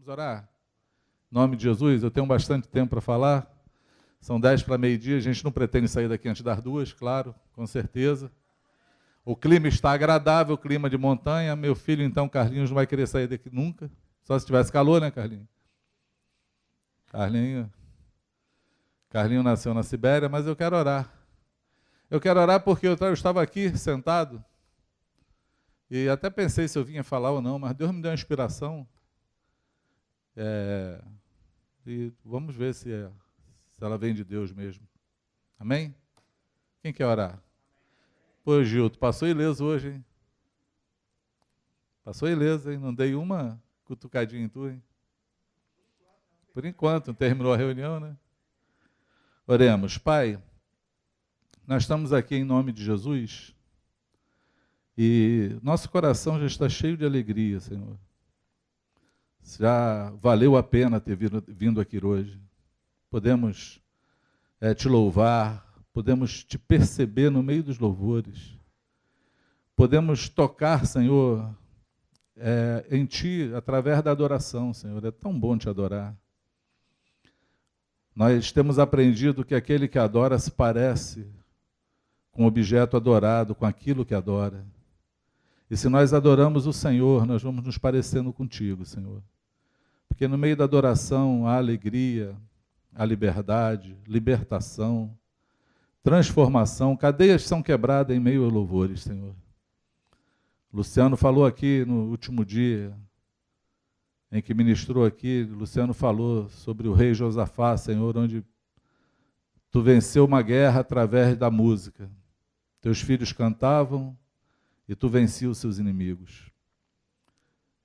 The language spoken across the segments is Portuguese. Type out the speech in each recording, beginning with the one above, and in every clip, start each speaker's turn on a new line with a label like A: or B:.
A: Vamos orar? Em nome de Jesus, eu tenho bastante tempo para falar. São 10 para meio-dia, a gente não pretende sair daqui antes das 2, claro, com certeza. O clima está agradável, clima de montanha. Meu filho, então, Carlinhos, não vai querer sair daqui nunca. Só se tivesse calor, né, Carlinhos? Carlinhos nasceu na Sibéria, mas eu quero orar. Eu quero orar porque eu estava aqui sentado e até pensei se eu vinha falar ou não, mas Deus me deu uma inspiração. E vamos ver se ela vem de Deus mesmo. Amém? Quem quer orar? Pô, Gilto, passou ileso hoje, hein? Passou ileso, hein? Não dei uma cutucadinha em tu, hein? Por enquanto, não terminou a reunião, né? Oremos. Pai, nós estamos aqui em nome de Jesus e nosso coração já está cheio de alegria, Senhor. Já valeu a pena ter vindo aqui hoje. Podemos te louvar, podemos te perceber no meio dos louvores. Podemos tocar, Senhor, em Ti, através da adoração, Senhor. É tão bom te adorar. Nós temos aprendido que aquele que adora se parece com o objeto adorado, com aquilo que adora. E se nós adoramos o Senhor, nós vamos nos parecendo contigo, Senhor. Porque no meio da adoração há alegria, há liberdade, libertação, transformação, cadeias são quebradas em meio a louvores, Senhor. Luciano falou aqui no último dia, em que ministrou aqui, Luciano falou sobre o rei Josafá, Senhor, onde tu venceu uma guerra através da música. Teus filhos cantavam e tu vencias os seus inimigos.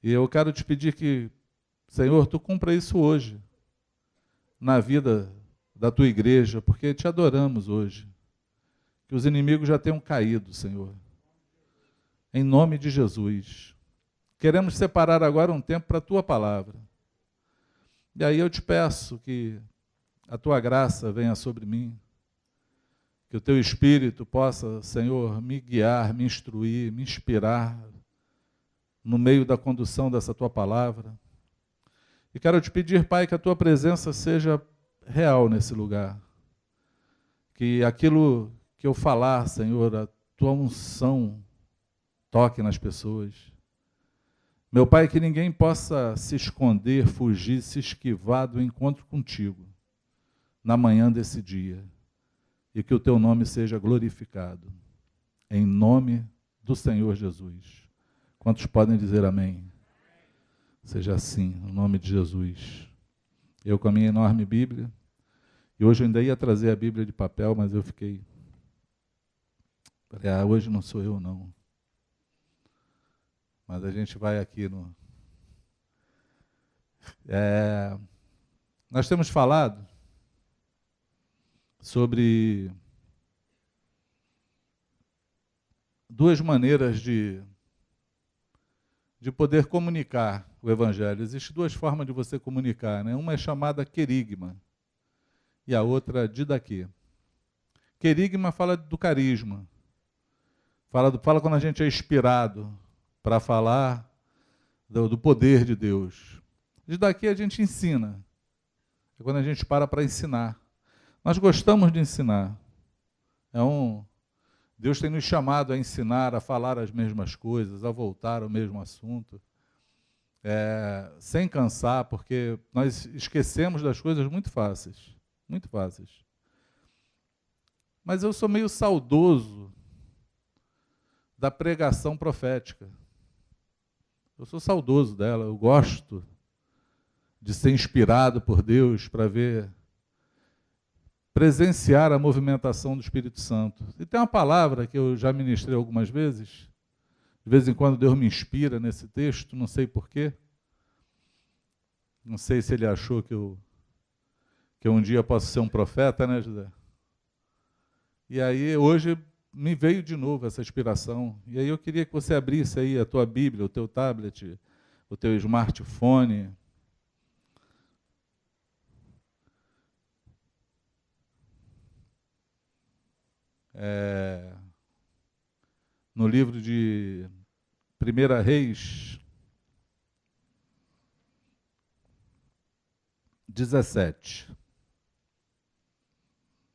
A: E eu quero te pedir que, Senhor, tu cumpra isso hoje, na vida da tua igreja, porque te adoramos hoje. Que os inimigos já tenham caído, Senhor. Em nome de Jesus. Queremos separar agora um tempo para a tua palavra. E aí eu te peço que a tua graça venha sobre mim, que o teu Espírito possa, Senhor, me guiar, me instruir, me inspirar no meio da condução dessa tua palavra. E quero te pedir, Pai, que a tua presença seja real nesse lugar. Que aquilo que eu falar, Senhor, a tua unção toque nas pessoas. Meu Pai, que ninguém possa se esconder, fugir, se esquivar do encontro contigo na manhã desse dia. E que o teu nome seja glorificado. Em nome do Senhor Jesus. Quantos podem dizer amém? Seja assim, no nome de Jesus. Eu com a minha enorme Bíblia, e hoje eu ainda ia trazer a Bíblia de papel, mas eu falei, hoje não sou eu não. Mas a gente vai aqui no... Nós temos falado sobre duas maneiras de poder comunicar o Evangelho. Existem duas formas de você comunicar, né? Uma é chamada querigma e a outra didaquê. Querigma fala do carisma, fala quando a gente é inspirado para falar do poder de Deus. Didaquê a gente ensina, é quando a gente para ensinar. Nós gostamos de ensinar. Deus tem nos chamado a ensinar, a falar as mesmas coisas, a voltar ao mesmo assunto, sem cansar, porque nós esquecemos das coisas muito fáceis, muito fáceis. Mas eu sou meio saudoso da pregação profética. Eu sou saudoso dela, eu gosto de ser inspirado por Deus para presenciar a movimentação do Espírito Santo. E tem uma palavra que eu já ministrei algumas vezes, de vez em quando Deus me inspira nesse texto, não sei porquê. Não sei se ele achou que eu um dia posso ser um profeta, né, José? E aí hoje me veio de novo essa inspiração. E aí eu queria que você abrisse aí a tua Bíblia, o teu tablet, o teu smartphone. No livro de 1 Reis, 17.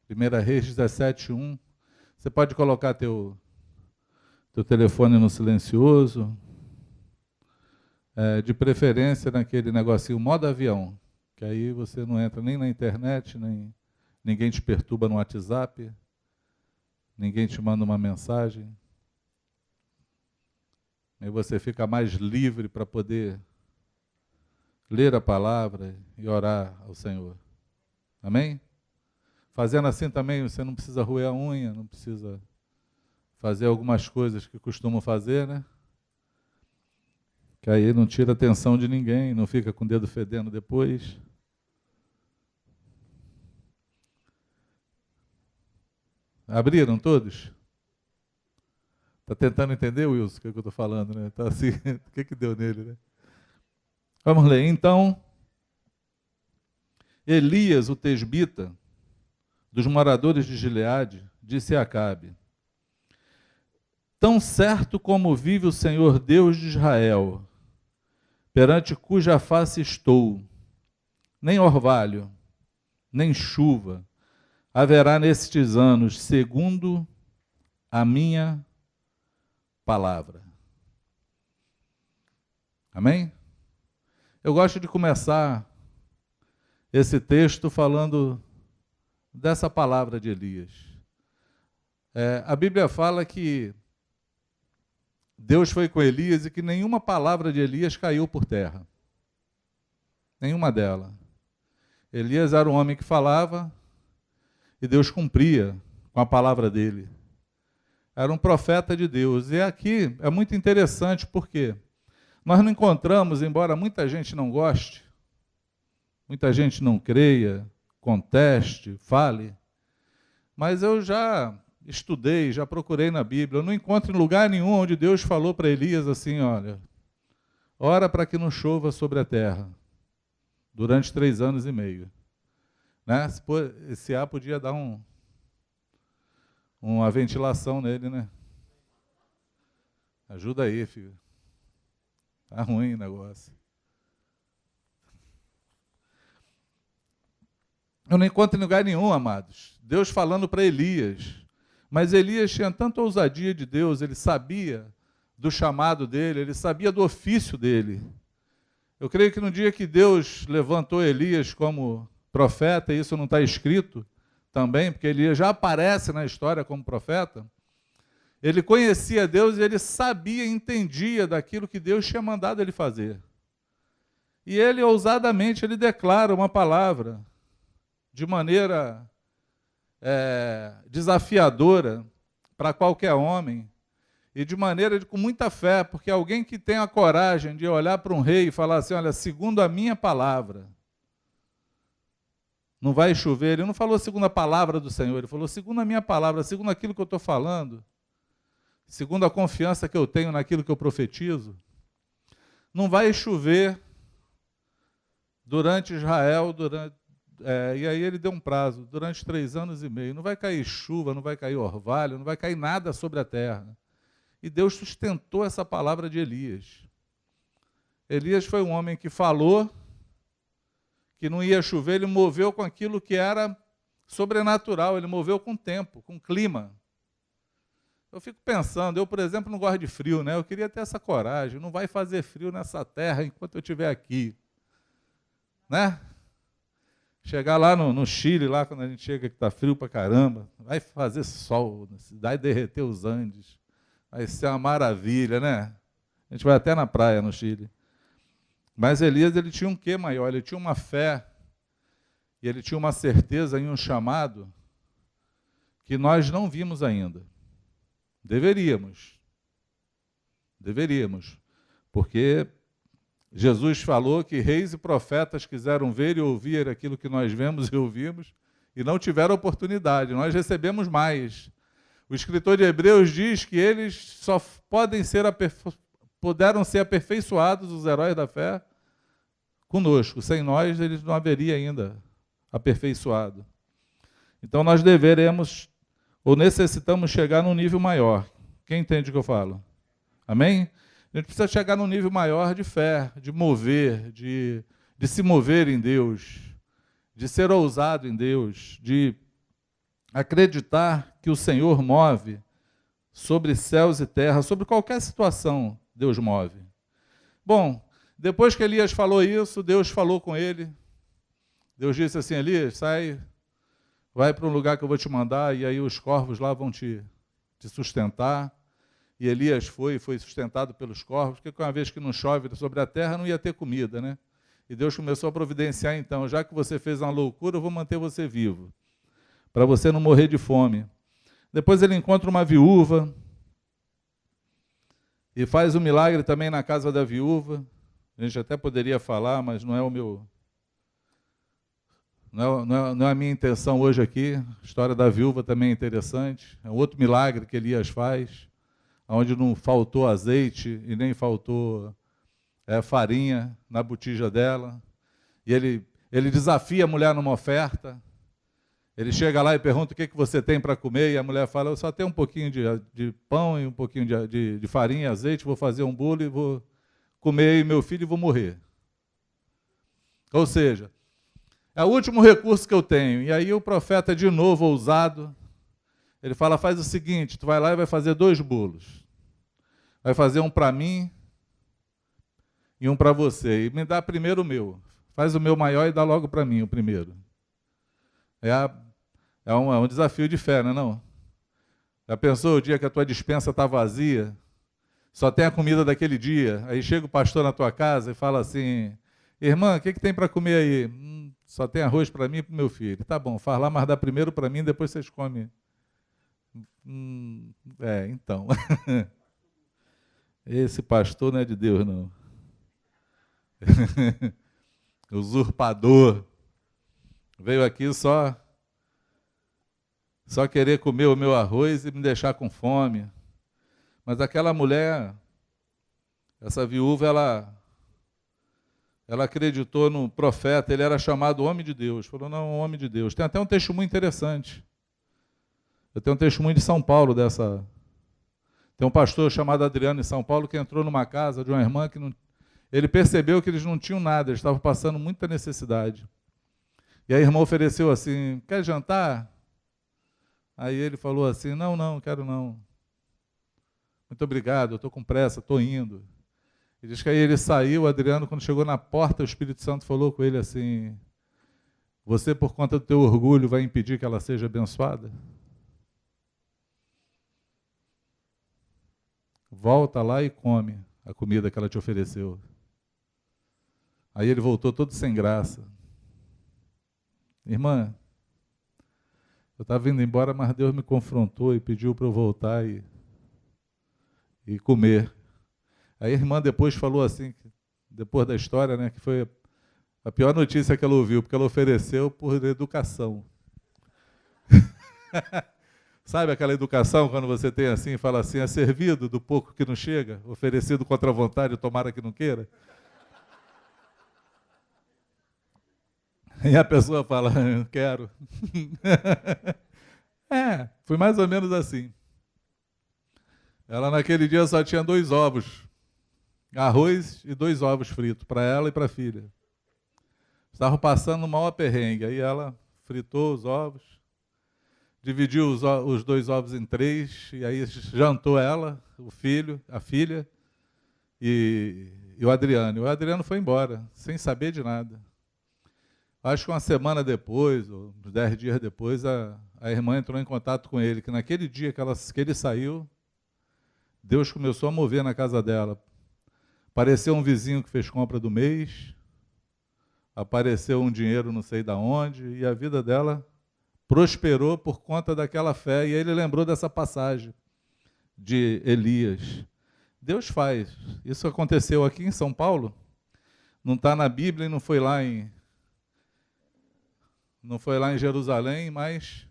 A: 1 Reis 17, 1. Você pode colocar teu telefone no silencioso, de preferência naquele negocinho modo avião, que aí você não entra nem na internet, nem ninguém te perturba no WhatsApp, ninguém te manda uma mensagem. Aí você fica mais livre para poder ler a palavra e orar ao Senhor. Amém? Fazendo assim também, você não precisa roer a unha, não precisa fazer algumas coisas que costumam fazer, né? Que aí não tira a atenção de ninguém, não fica com o dedo fedendo depois. Abriram todos? Está tentando entender, Wilson, o que eu estou falando, né? Tá assim, o que deu nele, né? Vamos ler. Então, Elias, o tesbita, dos moradores de Gileade, disse a Acabe: tão certo como vive o Senhor Deus de Israel, perante cuja face estou, nem orvalho, nem chuva haverá nestes anos, segundo a minha palavra. Amém? Eu gosto de começar esse texto falando dessa palavra de Elias. A Bíblia fala que Deus foi com Elias e que nenhuma palavra de Elias caiu por terra. Nenhuma delas. Elias era um homem que falava e Deus cumpria com a palavra dele. Era um profeta de Deus. E aqui é muito interessante porque nós não encontramos, embora muita gente não goste, muita gente não creia, conteste, fale, mas eu já estudei, já procurei na Bíblia, eu não encontro em lugar nenhum onde Deus falou para Elias assim, olha, ora para que não chova sobre a terra, durante 3 anos e meio. Né? Esse ar podia dar uma ventilação nele, né? Ajuda aí, filho. Tá ruim o negócio. Eu não encontro em lugar nenhum, amados, Deus falando para Elias. Mas Elias tinha tanta ousadia de Deus, ele sabia do chamado dele, ele sabia do ofício dele. Eu creio que no dia que Deus levantou Elias como profeta, e isso não está escrito também, porque Elias já aparece na história como profeta, ele conhecia Deus e ele sabia, entendia daquilo que Deus tinha mandado ele fazer. E ele, ousadamente, ele declara uma palavra de maneira desafiadora para qualquer homem, e de maneira com muita fé, porque alguém que tem a coragem de olhar para um rei e falar assim, olha, segundo a minha palavra, não vai chover. Ele não falou segundo a palavra do Senhor, ele falou segundo a minha palavra, segundo aquilo que eu estou falando, segundo a confiança que eu tenho naquilo que eu profetizo, não vai chover durante Israel, e aí ele deu um prazo, durante 3 anos e meio, não vai cair chuva, não vai cair orvalho, não vai cair nada sobre a terra. E Deus sustentou essa palavra de Elias. Elias foi um homem que falou que não ia chover, ele moveu com aquilo que era sobrenatural, ele moveu com o tempo, com o clima. Eu fico pensando, eu, por exemplo, não gosto de frio, né? Eu queria ter essa coragem, não vai fazer frio nessa terra enquanto eu estiver aqui. Né? Chegar lá no Chile, lá quando a gente chega que está frio pra caramba, vai fazer sol, vai derreter os Andes, vai ser uma maravilha, né? A gente vai até na praia no Chile. Mas Elias, ele tinha um quê maior? Ele tinha uma fé, e ele tinha uma certeza em um chamado que nós não vimos ainda. Deveríamos, porque Jesus falou que reis e profetas quiseram ver e ouvir aquilo que nós vemos e ouvimos e não tiveram oportunidade. Nós recebemos mais. O escritor de Hebreus diz que eles só puderam ser aperfeiçoados, os heróis da fé, conosco. Sem nós, eles não haveria ainda aperfeiçoado. Então nós deveremos ou necessitamos chegar num nível maior. Quem entende o que eu falo? Amém? A gente precisa chegar num nível maior de fé, de mover, de se mover em Deus. de ser ousado em Deus, de acreditar que o Senhor move sobre céus e terra, sobre qualquer situação, Deus move. Bom, depois que Elias falou isso, Deus falou com ele. Deus disse assim: Elias, sai, vai para um lugar que eu vou te mandar, e aí os corvos lá vão te sustentar. E Elias foi sustentado pelos corvos, porque uma vez que não chove sobre a terra, não ia ter comida, né? E Deus começou a providenciar, então, já que você fez uma loucura, eu vou manter você vivo, para você não morrer de fome. Depois ele encontra uma viúva, e faz um milagre também na casa da viúva. A gente até poderia falar, mas não é o meu... Não é a minha intenção hoje aqui. A história da viúva também é interessante. É outro milagre que Elias faz, onde não faltou azeite e nem faltou farinha na botija dela. E ele desafia a mulher numa oferta. Ele chega lá e pergunta: o que você tem para comer? E a mulher fala: eu só tenho um pouquinho de pão e um pouquinho de farinha e azeite, vou fazer um bolo e vou comer e meu filho e vou morrer. Ou seja, é o último recurso que eu tenho. E aí o profeta, de novo, ousado, ele fala: faz o seguinte, tu vai lá e vai fazer 2 bolos. Vai fazer um para mim e um para você. E me dá primeiro o meu. Faz o meu maior e dá logo para mim o primeiro. É um desafio de fé, não é não? Já pensou o dia que a tua despensa está vazia, só tem a comida daquele dia, aí chega o pastor na tua casa e fala assim: irmã, o que tem para comer aí? Só tem arroz para mim e para o meu filho. Tá bom, faz lá, mas dá primeiro para mim, depois vocês comem. Então. Esse pastor não é de Deus, não. Usurpador. Veio aqui só querer comer o meu arroz e me deixar com fome. Mas aquela mulher, essa viúva, ela acreditou no profeta. Ele era chamado homem de Deus. Falou: não, homem de Deus. Tem até um testemunho interessante. Eu tenho um testemunho de São Paulo dessa... Tem um pastor chamado Adriano em São Paulo que entrou numa casa de uma irmã que não... Ele percebeu que eles não tinham nada, eles estavam passando muita necessidade. E a irmã ofereceu assim: quer jantar? Aí ele falou assim: não, quero não. Muito obrigado, eu estou com pressa, estou indo. E diz que aí ele saiu, o Adriano, quando chegou na porta, o Espírito Santo falou com ele assim: você, por conta do teu orgulho, vai impedir que ela seja abençoada? Volta lá e come a comida que ela te ofereceu. Aí ele voltou todo sem graça. Irmã, eu estava indo embora, mas Deus me confrontou e pediu para eu voltar e comer. Aí a irmã depois falou assim, depois da história, né, que foi a pior notícia que ela ouviu, porque ela ofereceu por educação. Sabe aquela educação, quando você tem assim, fala assim: é servido do pouco que não chega, oferecido contra a vontade, tomara que não queira? E a pessoa fala: eu quero. Foi mais ou menos assim. Ela naquele dia só tinha 2 ovos, arroz e 2 ovos fritos, para ela e para a filha. Estavam passando um maior perrengue, aí ela fritou os ovos, dividiu os 2 ovos em 3, e aí jantou ela, o filho, a filha e o Adriano. E o Adriano foi embora, sem saber de nada. Acho que uma semana depois, ou 10 dias depois, a irmã entrou em contato com ele, que naquele dia que ele saiu, Deus começou a mover na casa dela. Apareceu um vizinho que fez compra do mês, apareceu um dinheiro não sei de onde, e a vida dela prosperou por conta daquela fé. E ele lembrou dessa passagem de Elias. Deus faz. Isso aconteceu aqui em São Paulo, não está na Bíblia e não foi lá em Jerusalém, mas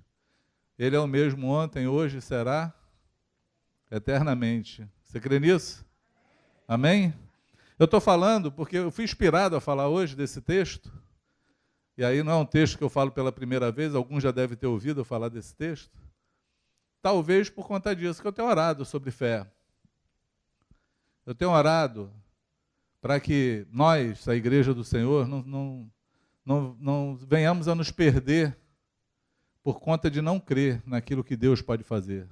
A: ele é o mesmo ontem, hoje, será eternamente. Você crê nisso? Amém? Eu estou falando porque eu fui inspirado a falar hoje desse texto, e aí não é um texto que eu falo pela primeira vez, alguns já devem ter ouvido eu falar desse texto, talvez por conta disso, que eu tenho orado sobre fé. Eu tenho orado para que nós, a Igreja do Senhor, não não venhamos a nos perder por conta de não crer naquilo que Deus pode fazer.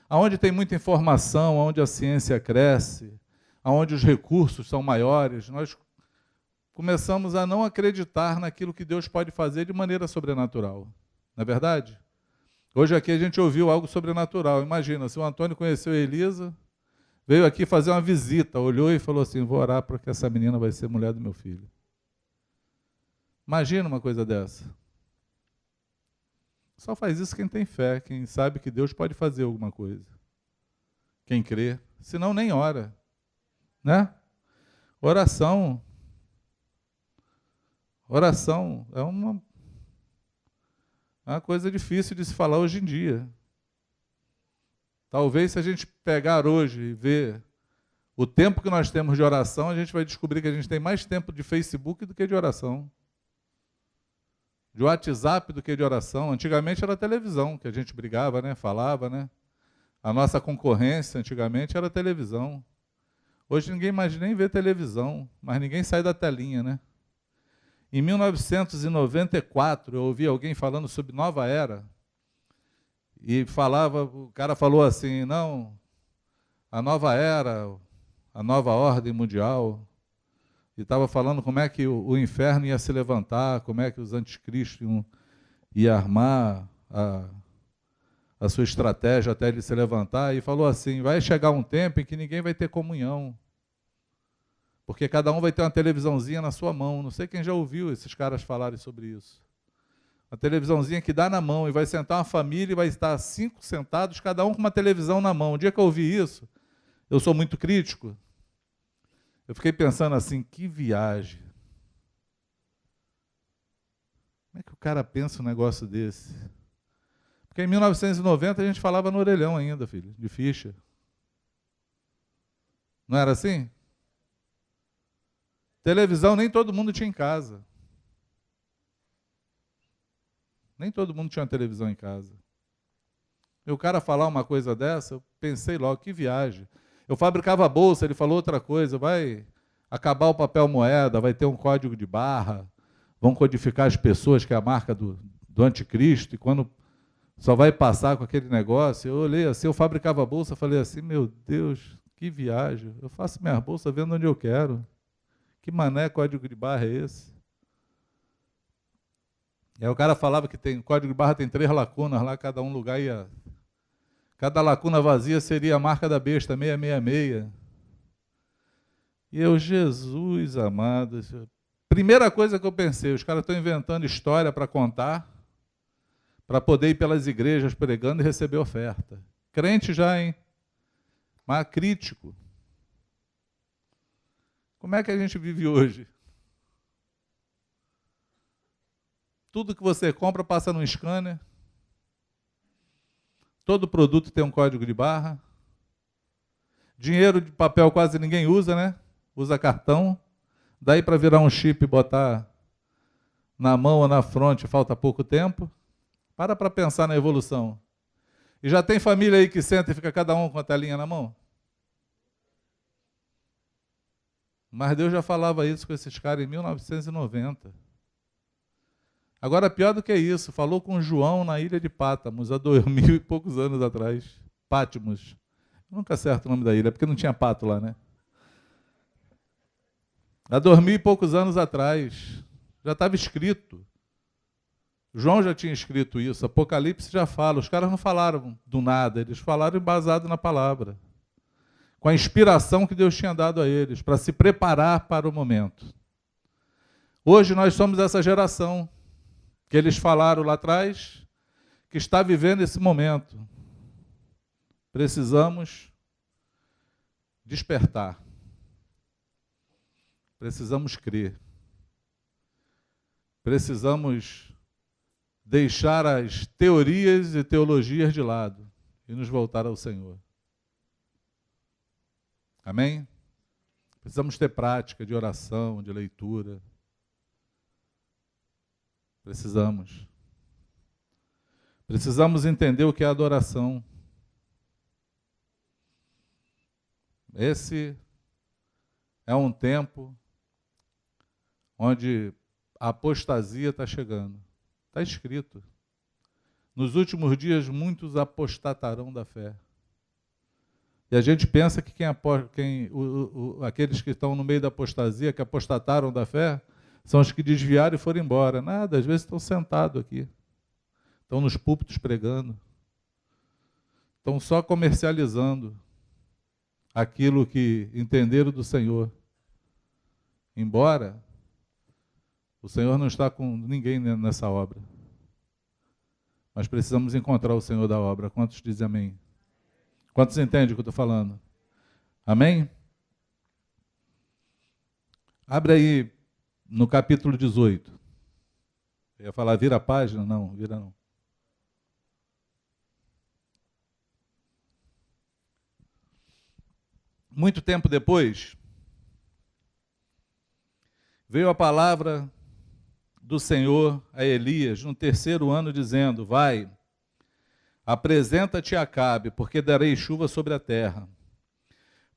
A: Aonde tem muita informação, aonde a ciência cresce, aonde os recursos são maiores, nós começamos a não acreditar naquilo que Deus pode fazer de maneira sobrenatural. Não é verdade? Hoje aqui a gente ouviu algo sobrenatural. Imagina, se o Antônio conheceu a Elisa, veio aqui fazer uma visita, olhou e falou assim, vou orar porque essa menina vai ser mulher do meu filho. Imagina uma coisa dessa. Só faz isso quem tem fé, quem sabe que Deus pode fazer alguma coisa. Quem crê. Senão nem ora. Né? Oração é uma coisa difícil de se falar hoje em dia. Talvez se a gente pegar hoje e ver o tempo que nós temos de oração, a gente vai descobrir que a gente tem mais tempo de Facebook do que de oração. De WhatsApp do que de oração. Antigamente era televisão, que a gente brigava, né? Falava, né? A nossa concorrência antigamente era televisão. Hoje ninguém mais nem vê televisão, mas ninguém sai da telinha, né? Em 1994, eu ouvi alguém falando sobre nova era, e o cara falou assim, não, a nova era, a nova ordem mundial, e estava falando como é que o inferno ia se levantar, como é que os anticristos iam armar a sua estratégia até ele se levantar, e falou assim, vai chegar um tempo em que ninguém vai ter comunhão, porque cada um vai ter uma televisãozinha na sua mão. Não sei quem já ouviu esses caras falarem sobre isso. Uma televisãozinha que dá na mão, e vai sentar uma família e vai estar 5 sentados, cada um com uma televisão na mão. O dia que eu ouvi isso, eu sou muito crítico, eu fiquei pensando assim, que viagem. Como é que o cara pensa um negócio desse? Porque em 1990 a gente falava no orelhão ainda, filho, de ficha. Não era assim? Televisão nem todo mundo tinha em casa. Nem todo mundo tinha televisão em casa. E o cara falar uma coisa dessa, eu pensei logo, que viagem. Eu fabricava bolsa, ele falou outra coisa, vai acabar o papel moeda, vai ter um código de barra, vão codificar as pessoas, que é a marca do anticristo, e quando só vai passar com aquele negócio, eu olhei assim, eu fabricava bolsa, falei assim, meu Deus, que viagem. Eu faço minhas bolsas vendo onde eu quero. Que mané código de barra é esse? E aí o cara falava que tem código de barra tem 3 lacunas lá, cada um lugar ia... Cada lacuna vazia seria a marca da besta, 666. E eu, Jesus amado, primeira coisa que eu pensei, os caras estão inventando história para contar, para poder ir pelas igrejas pregando e receber oferta. Crente já, hein? Mas crítico. Como é que a gente vive hoje? Tudo que você compra passa num scanner. Todo produto tem um código de barra. Dinheiro de papel quase ninguém usa, né? Usa cartão. Daí para virar um chip e botar na mão ou na fronte falta pouco tempo. Para pensar na evolução. E já tem família aí que senta e fica cada um com a telinha na mão? Mas Deus já falava isso com esses caras em 1990. Agora, pior do que isso, falou com João na ilha de Pátmos, há 2000 e poucos anos atrás. Patmos. Eu nunca acerto o nome da ilha, porque não tinha pato lá, né? Há 2000 e poucos anos atrás. Já estava escrito. João já tinha escrito isso, Apocalipse já fala. Os caras não falaram do nada, eles falaram embasado na palavra. Com a inspiração que Deus tinha dado a eles, para se preparar para o momento. Hoje nós somos essa geração que eles falaram lá atrás, que está vivendo esse momento. Precisamos despertar. Precisamos crer. Precisamos deixar as teorias e teologias de lado e nos voltar ao Senhor. Amém? Precisamos ter prática de oração, de leitura. Precisamos. Precisamos entender o que é adoração. Esse é um tempo onde a apostasia está chegando. Está escrito. Nos últimos dias, muitos apostatarão da fé. E a gente pensa que aqueles que estão no meio da apostasia, que apostataram da fé, são os que desviaram e foram embora. Nada, às vezes estão sentados aqui. Estão nos púlpitos pregando. Estão só comercializando aquilo que entenderam do Senhor. Embora o Senhor não está com ninguém nessa obra. Mas precisamos encontrar o Senhor da obra. Quantos dizem amém? Quantos entendem o que eu estou falando? Amém? Abre aí no capítulo 18. Eu ia falar, vira a página? Não, vira não. Muito tempo depois, veio a palavra do Senhor a Elias, no 3º ano, dizendo: vai, apresenta-te a Acabe, porque darei chuva sobre a terra.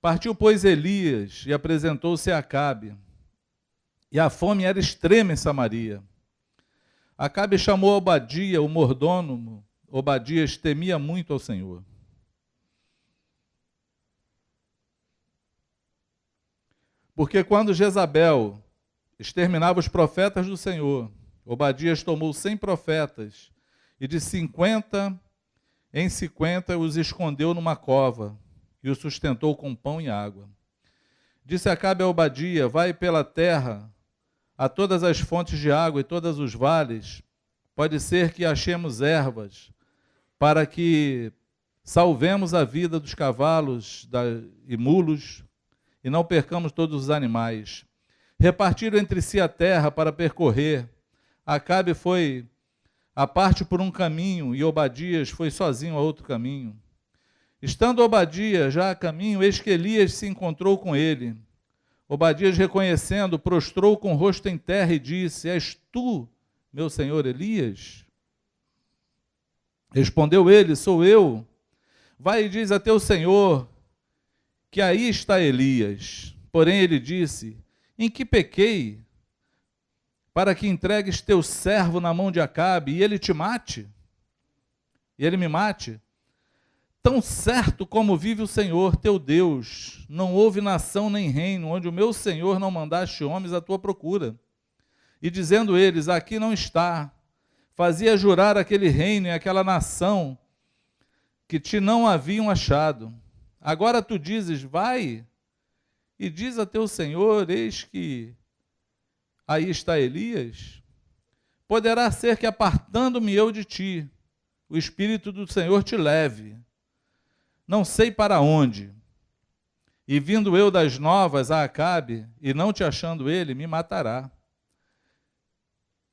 A: Partiu, pois, Elias, e apresentou-se a Acabe, e a fome era extrema em Samaria. Acabe chamou Obadia, o mordomo. Obadias temia muito ao Senhor. Porque quando Jezabel exterminava os profetas do Senhor, Obadias tomou 100 profetas e de 50 em 50 os escondeu numa cova e os sustentou com pão e água. Disse Acabe a Obadia: vai pela terra a todas as fontes de água e todos os vales, pode ser que achemos ervas, para que salvemos a vida dos cavalos e mulos e não percamos todos os animais. Repartiram entre si a terra para percorrer. Acabe foi a parte por um caminho, e Obadias foi sozinho a outro caminho. Estando Obadia já a caminho, eis que Elias se encontrou com ele. Obadias, reconhecendo, prostrou com o rosto em terra e disse: és tu, meu senhor Elias? Respondeu ele: sou eu. Vai e diz a teu senhor que aí está Elias. Porém ele disse: em que pequei, para que entregues teu servo na mão de Acabe, e ele te mate? E ele me mate? Tão certo como vive o Senhor, teu Deus, não houve nação nem reino, onde o meu Senhor não mandaste homens à tua procura. E dizendo eles: aqui não está, fazia jurar aquele reino e aquela nação que te não haviam achado. Agora tu dizes: vai, e diz a teu Senhor: eis que aí está Elias. Poderá ser que, apartando-me eu de ti, o Espírito do Senhor te leve, não sei para onde. E vindo eu das novas a Acabe, e não te achando ele, me matará.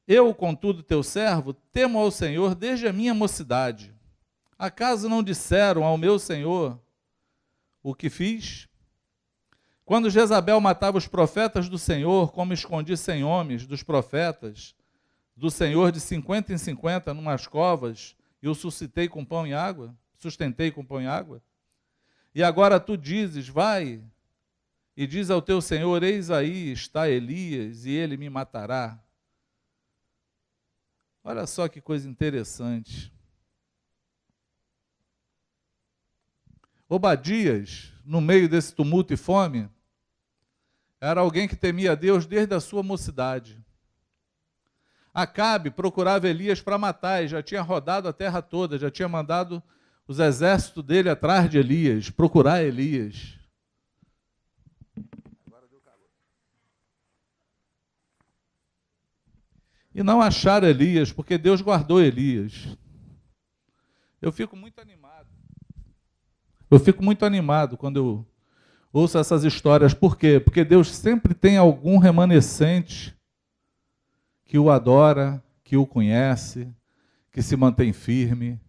A: Eu, contudo, teu servo, temo ao Senhor desde a minha mocidade. Acaso não disseram ao meu Senhor o que fiz? Quando Jezabel matava os profetas do Senhor, como escondi 100 homens dos profetas do Senhor de 50 em 50 numas covas, e o sustentei com pão e água? E agora tu dizes: vai, e diz ao teu Senhor: eis aí está Elias, e ele me matará. Olha só que coisa interessante. Obadias, no meio desse tumulto e fome, era alguém que temia a Deus desde a sua mocidade. Acabe procurava Elias para matar, e já tinha rodado a terra toda, já tinha mandado os exércitos dele atrás de Elias, procurar Elias. E não acharam Elias, porque Deus guardou Elias. Eu fico muito animado quando eu ouço essas histórias. Por quê? Porque Deus sempre tem algum remanescente que o adora, que o conhece, que se mantém firme,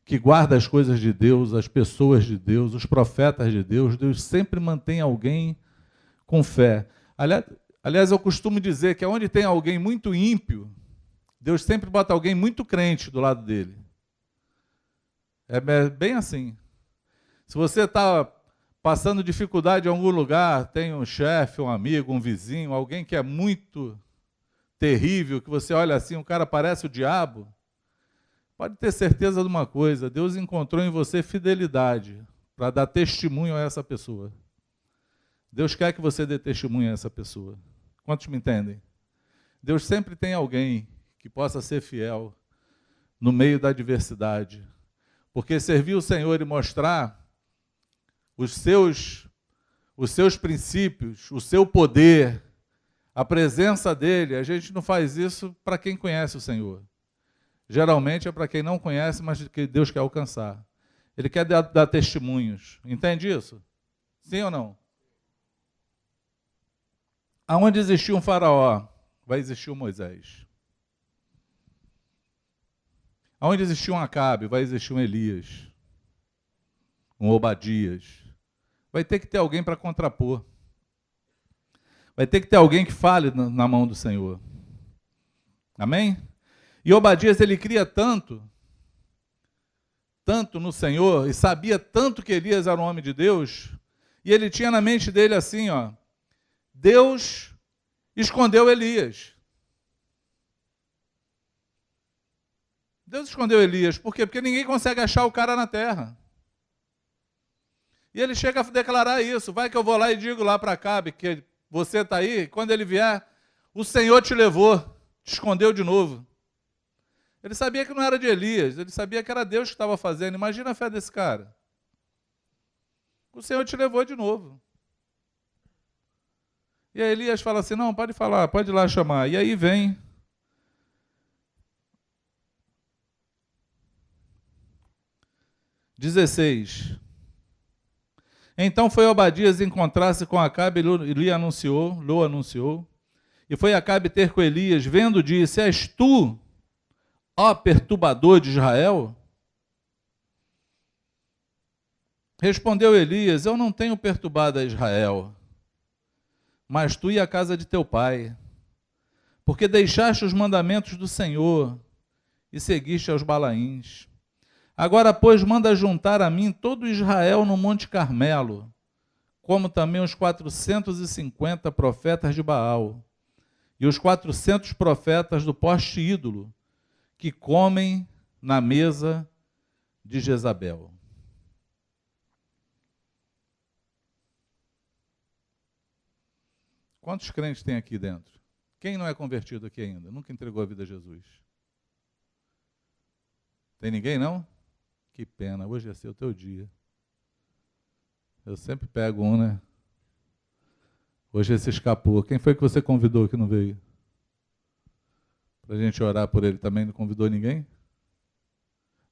A: que guarda as coisas de Deus, as pessoas de Deus, os profetas de Deus. Deus sempre mantém alguém com fé. Aliás, eu costumo dizer que onde tem alguém muito ímpio, Deus sempre bota alguém muito crente do lado dele. É bem assim. Se você está passando dificuldade em algum lugar, tem um chefe, um amigo, um vizinho, alguém que é muito terrível, que você olha assim, o cara parece o diabo, pode ter certeza de uma coisa, Deus encontrou em você fidelidade para dar testemunho a essa pessoa. Deus quer que você dê testemunho a essa pessoa. Quantos me entendem? Deus sempre tem alguém que possa ser fiel no meio da adversidade. Porque servir o Senhor e mostrar os seus princípios, o seu poder, a presença dele, a gente não faz isso para quem conhece o Senhor. Geralmente é para quem não conhece, mas que Deus quer alcançar. Ele quer dar testemunhos. Entende isso? Sim ou não? Aonde existiu um faraó, vai existir um Moisés. Aonde existiu um Acabe, vai existir um Elias, um Obadias. Vai ter que ter alguém para contrapor. Vai ter que ter alguém que fale na mão do Senhor. Amém? E Obadias, ele cria tanto no Senhor, e sabia tanto que Elias era um homem de Deus, e ele tinha na mente dele assim, ó, Deus escondeu Elias. Deus escondeu Elias. Por quê? Porque ninguém consegue achar o cara na terra. E ele chega a declarar isso. Vai que eu vou lá e digo lá para Acabe que você está aí, quando ele vier, o Senhor te levou, te escondeu de novo. Ele sabia que não era de Elias, ele sabia que era Deus que estava fazendo. Imagina a fé desse cara. O Senhor te levou de novo. E aí Elias fala assim, não, pode falar, pode ir lá chamar. E aí vem. XVI. Então foi Obadias encontrar-se com Acabe e lhe anunciou. E foi Acabe ter com Elias, vendo, disse, és tu, ó perturbador de Israel? Respondeu Elias, eu não tenho perturbado a Israel, mas tu e a casa de teu pai, porque deixaste os mandamentos do Senhor e seguiste aos Balaíns. Agora, pois, manda juntar a mim todo Israel no Monte Carmelo, como também os 450 profetas de Baal, e os 400 profetas do poste ídolo, que comem na mesa de Jezabel. Quantos crentes tem aqui dentro? Quem não é convertido aqui ainda? Nunca entregou a vida a Jesus? Tem ninguém, não? Que pena, hoje ia ser o teu dia. Eu sempre pego um, né? Hoje esse escapou. Quem foi que você convidou que não veio? Para a gente orar por ele também, não convidou ninguém?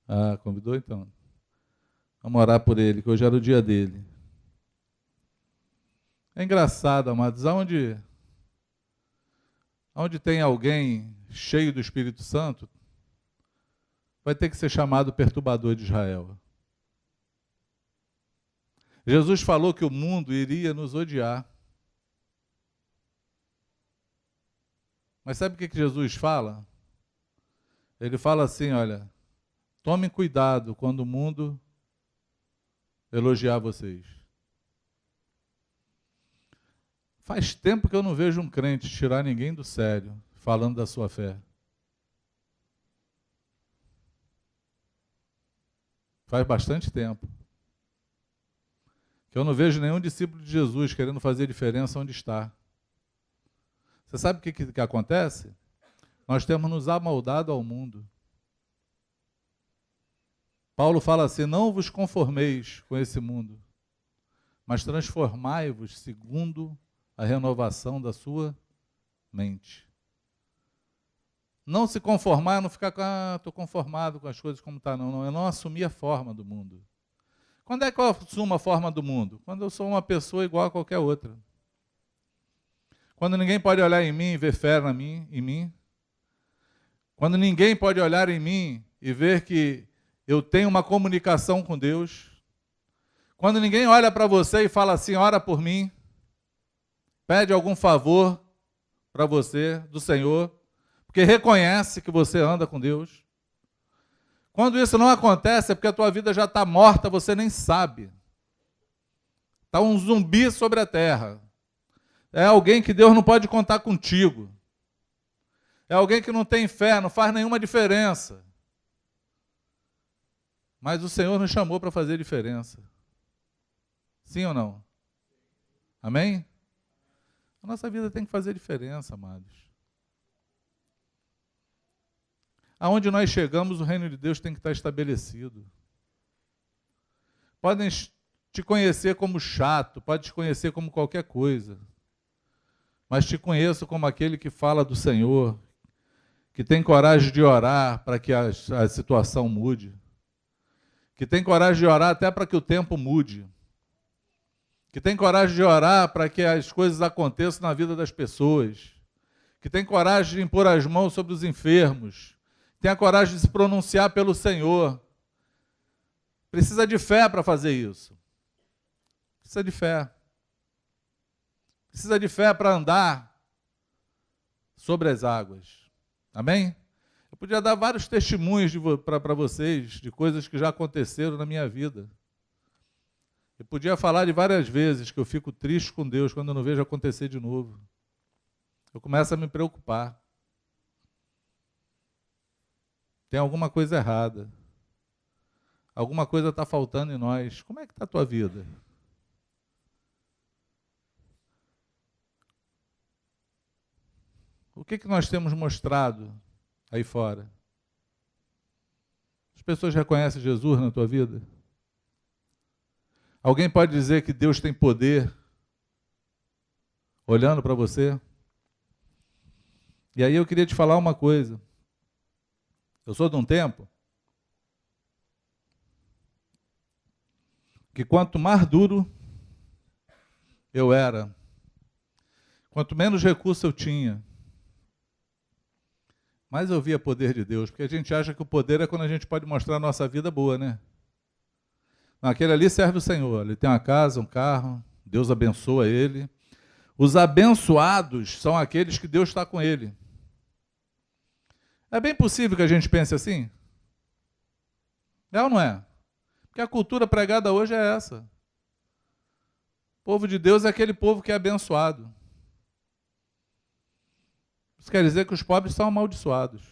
A: Ah, convidou então. Vamos orar por ele, que hoje era o dia dele. É engraçado, amados, aonde tem alguém cheio do Espírito Santo, vai ter que ser chamado perturbador de Israel. Jesus falou que o mundo iria nos odiar. Mas sabe o que Jesus fala? Ele fala assim, olha, tomem cuidado quando o mundo elogiar vocês. Faz tempo que eu não vejo um crente tirar ninguém do sério, falando da sua fé. Faz bastante tempo que eu não vejo nenhum discípulo de Jesus querendo fazer diferença onde está. Você sabe o que acontece? Nós temos nos amoldado ao mundo. Paulo fala assim, não vos conformeis com esse mundo, mas transformai-vos segundo a renovação da sua mente. Não se conformar, não ficar com, estou conformado com as coisas como está, não. Eu não assumir a forma do mundo. Quando é que eu assumo a forma do mundo? Quando eu sou uma pessoa igual a qualquer outra. Quando ninguém pode olhar em mim e ver fé em mim. Quando ninguém pode olhar em mim e ver que eu tenho uma comunicação com Deus. Quando ninguém olha para você e fala assim, ora por mim, pede algum favor para você, do Senhor, porque reconhece que você anda com Deus. Quando isso não acontece, é porque a tua vida já está morta, você nem sabe. Está um zumbi sobre a terra. É alguém que Deus não pode contar contigo. É alguém que não tem fé, não faz nenhuma diferença. Mas o Senhor nos chamou para fazer diferença. Sim ou não? Amém? A nossa vida tem que fazer diferença, amados. Aonde nós chegamos, o reino de Deus tem que estar estabelecido. Podem te conhecer como chato, podem te conhecer como qualquer coisa, mas te conheço como aquele que fala do Senhor, que tem coragem de orar para que a situação mude, que tem coragem de orar até para que o tempo mude, que tem coragem de orar para que as coisas aconteçam na vida das pessoas, que tem coragem de impor as mãos sobre os enfermos, tem a coragem de se pronunciar pelo Senhor. Precisa de fé para fazer isso. Precisa de fé. Precisa de fé para andar sobre as águas. Amém? Eu podia dar vários testemunhos para vocês de coisas que já aconteceram na minha vida. Eu podia falar de várias vezes que eu fico triste com Deus quando eu não vejo acontecer de novo. Eu começo a me preocupar. Tem alguma coisa errada. Alguma coisa está faltando em nós. Como é que está a tua vida? O que nós temos mostrado aí fora? As pessoas reconhecem Jesus na tua vida? Alguém pode dizer que Deus tem poder olhando para você? E aí eu queria te falar uma coisa. Eu sou de um tempo que quanto mais duro eu era, quanto menos recurso eu tinha, mais eu via poder de Deus, porque a gente acha que o poder é quando a gente pode mostrar a nossa vida boa, né? Não, aquele ali serve o Senhor, ele tem uma casa, um carro, Deus abençoa ele. Os abençoados são aqueles que Deus está com ele. É bem possível que a gente pense assim? É ou não é? Porque a cultura pregada hoje é essa. O povo de Deus é aquele povo que é abençoado. Isso quer dizer que os pobres são amaldiçoados.